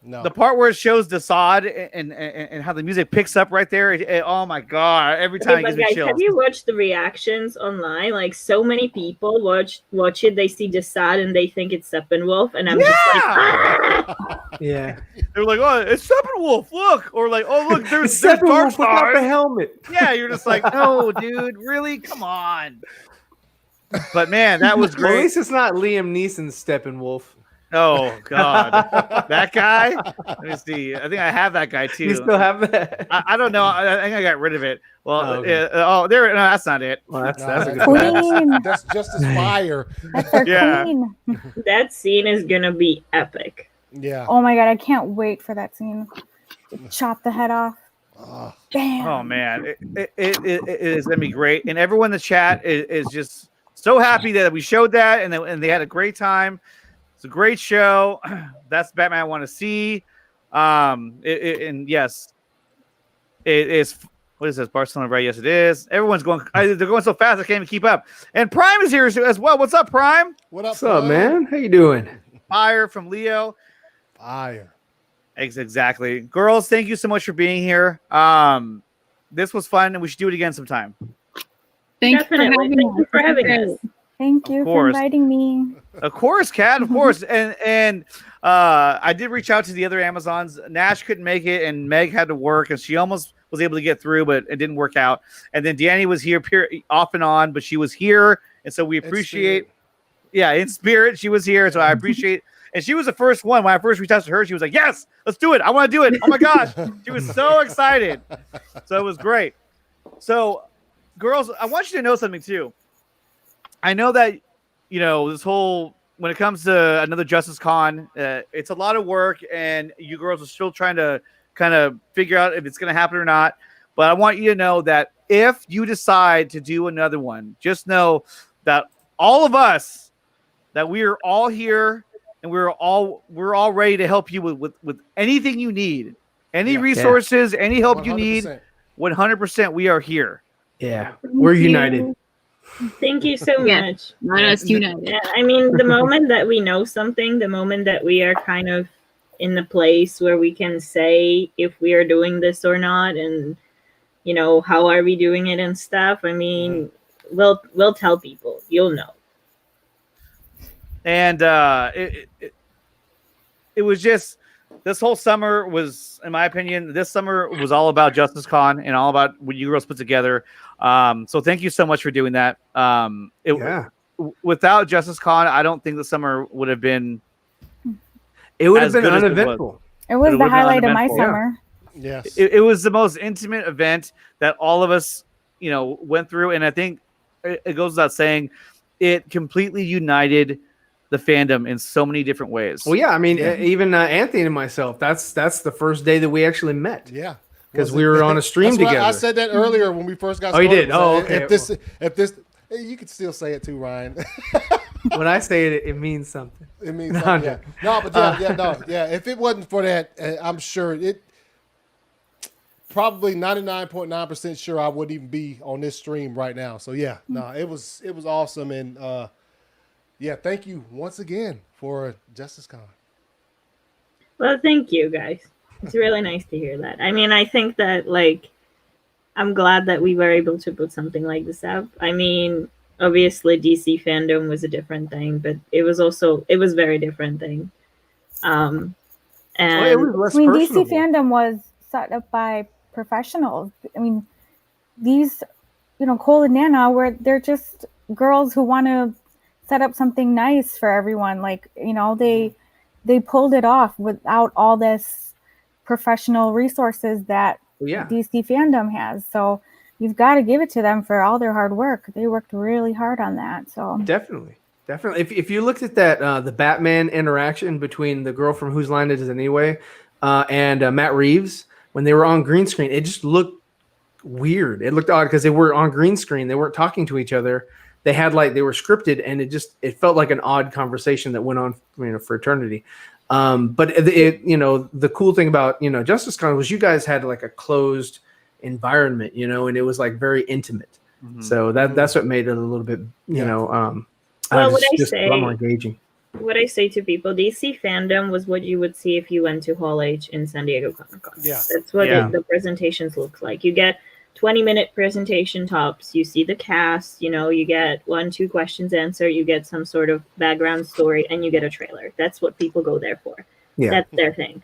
No. The part where it shows Desaad and how the music picks up right there. Oh my god! Every time it Okay, gives but me guys, chills. have you watched the reactions online? Like, so many people watch it. They see Desaad and they think it's Steppenwolf, and I'm just like, Yeah. They're like, oh, it's Steppenwolf. Look, or like, oh, look, there's Steppenwolf without the Darkseid. helmet. Yeah, you're just like, no, dude, really? Come on. But man, that was Well, at great. least it's not Liam Neeson's Steppenwolf. Oh god, that guy. Let me see. I think I have that guy too. You still have that? I don't know. I think I got rid of it. Well, Oh, okay. there. No, that's not it. Well, that's a good Queen. That's just as fire. That's our Yeah. queen. that scene is gonna be epic. Yeah. Oh my god, I can't wait for that scene. Chop the head off. Bam. Oh man, it is gonna be great, and everyone in the chat is just so happy that we showed that, and they had a great time. It's a great show. That's Batman I want to see. And yes, it is. What is this? Barcelona, right? Yes, it is. Everyone's going. They're going so fast I can't even keep up. And Prime is here as well. What's up, Prime? What up, What's up, man? How you doing? Fire from Leo. Fire. Exactly. Girls, thank you so much for being here. This was fun, and we should do it again sometime. Thanks for Definitely. having Thank you us. for having us. Thank you for course. inviting me. Of course, Kat, of course. And I did reach out to the other Amazons. Nash couldn't make it, and Meg had to work, and she almost was able to get through, but it didn't work out. And then Danny was here off and on, but she was here, and so we appreciate. Yeah, in spirit, she was here, so I appreciate. And she was the first one. When I first reached out to her, she was like, "Yes, let's do it. I want to do it. Oh my gosh!" She was so excited. So it was great. So, girls, I want you to know something too. I know that, this whole, when it comes to another Justice Con, it's a lot of work, and you girls are still trying to kind of figure out if it's going to happen or not. But I want you to know that if you decide to do another one, just know that all of us, that we are all here, and we're all ready to help you with anything you need, any resources, any help you need. 100%, we are here. Yeah, we're united. Thank you so much. Not us united. Yeah, I mean, the moment that we know something, the moment that we are kind of in the place where we can say if we are doing this or not, and how are we doing it and stuff. I mean, we'll tell people. You'll know. And it was just, this whole summer was, in my opinion, this summer was all about Justice Con and all about what you girls put together. So thank you so much for doing that. Without Justice Con, I don't think the summer would have been. It would have been uneventful. It was the highlight of my summer. Yes. It was the most intimate event that all of us, went through. And I think it goes without saying, it completely united the fandom in so many different ways. Well, yeah, I mean, even Anthony and myself, that's the first day that we actually met. Yeah. Because we were on a stream together. I said that earlier when we first got started. started. Oh, you did? Oh, okay. If this, you could still say it too, Ryan. When I say it, it means something. It means something. Yeah. No, but yeah. If it wasn't for that, I'm sure probably 99.9% sure I wouldn't even be on this stream right now. So yeah, it was awesome, and yeah, thank you once again for Justice Con. Well, thank you guys. It's really nice to hear that. I mean, I think that I'm glad that we were able to put something like this up. I mean, obviously DC fandom was a different thing, but it was a very different thing. And it was less DC fandom was set up by professionals. I mean, these, Cole and Nana, they're just girls who want to set up something nice for everyone. They pulled it off without all this professional resources that DC fandom has. So you've got to give it to them for all their hard work. They worked really hard on that. So definitely. If you looked at that the Batman interaction between the girl from Whose Line It Is Anyway, and Matt Reeves, when they were on green screen, it just looked weird. It looked odd because they were on green screen. They weren't talking to each other. They had they were scripted, and it felt like an odd conversation that went on, for eternity. But the cool thing about, Justice Con was you guys had like a closed environment, and it was like very intimate. Mm-hmm. So that's what made it a little bit, just a lot more engaging. What I say to people, DC fandom was what you would see if you went to Hall H in San Diego Comic-Con. Yeah. That's what the presentations look like. You get 20-minute presentation tops. You see the cast, you get 1-2 questions answered. You get some sort of background story, and you get a trailer. That's what people go there for. Yeah. That's their thing.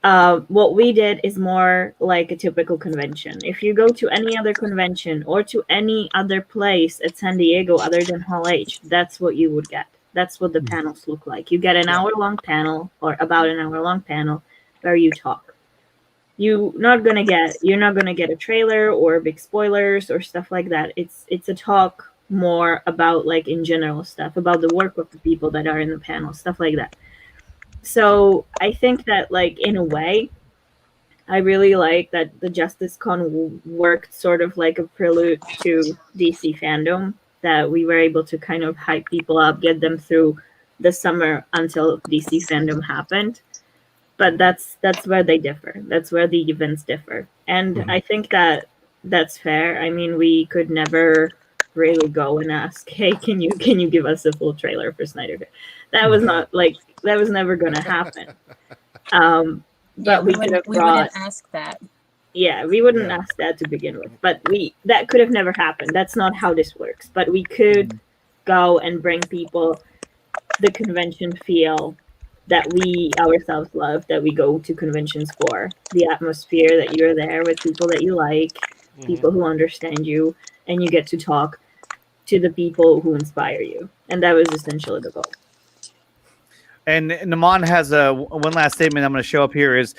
What we did is more like a typical convention. If you go to any other convention or to any other place at San Diego other than Hall H, that's what you would get. That's what the panels look like. You get an hour-long panel or about an hour-long panel where you talk. You're not gonna get a trailer or big spoilers or stuff like that. It's a talk more about in general stuff, about the work of the people that are in the panel, stuff like that. So I think that in a way, I really like that the Justice Con worked sort of like a prelude to DC fandom, that we were able to kind of hype people up, get them through the summer until DC fandom happened. But that's where they differ. That's where the events differ. And I think that that's fair. I mean, we could never really go and ask, hey, can you give us a full trailer for Snyder Cut? That was not that was never going to happen. But we wouldn't ask that. Yeah, we wouldn't ask that to begin with. But that could have never happened. That's not how this works. But we could go and bring people the convention feel that we ourselves love, that we go to conventions for. The atmosphere that you're there with people that you like, people who understand you, and you get to talk to the people who inspire you. And that was essentially the goal. And Naman has one last statement I'm going to show up here is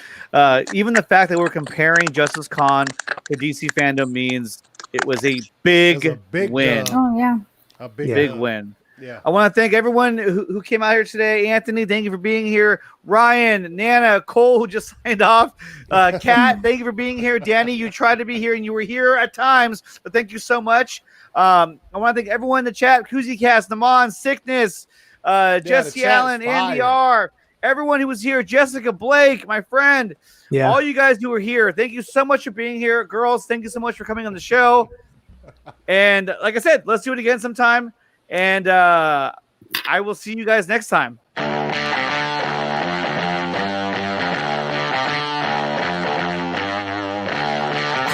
even the fact that we're comparing Justice Con to DC fandom means it was a big win. Oh, yeah. A big win. Yeah. I want to thank everyone who came out here today. Anthony, thank you for being here. Ryan, Nana, Cole, who just signed off. Kat, thank you for being here. Danny, you tried to be here and you were here at times, but thank you so much. I want to thank everyone in the chat. Koozie Cast, Naman, Sickness, Jesse Allen, Andy R., everyone who was here, Jessica Blake, my friend, all you guys who were here. Thank you so much for being here. Girls, thank you so much for coming on the show. And like I said, let's do it again sometime. And I will see you guys next time.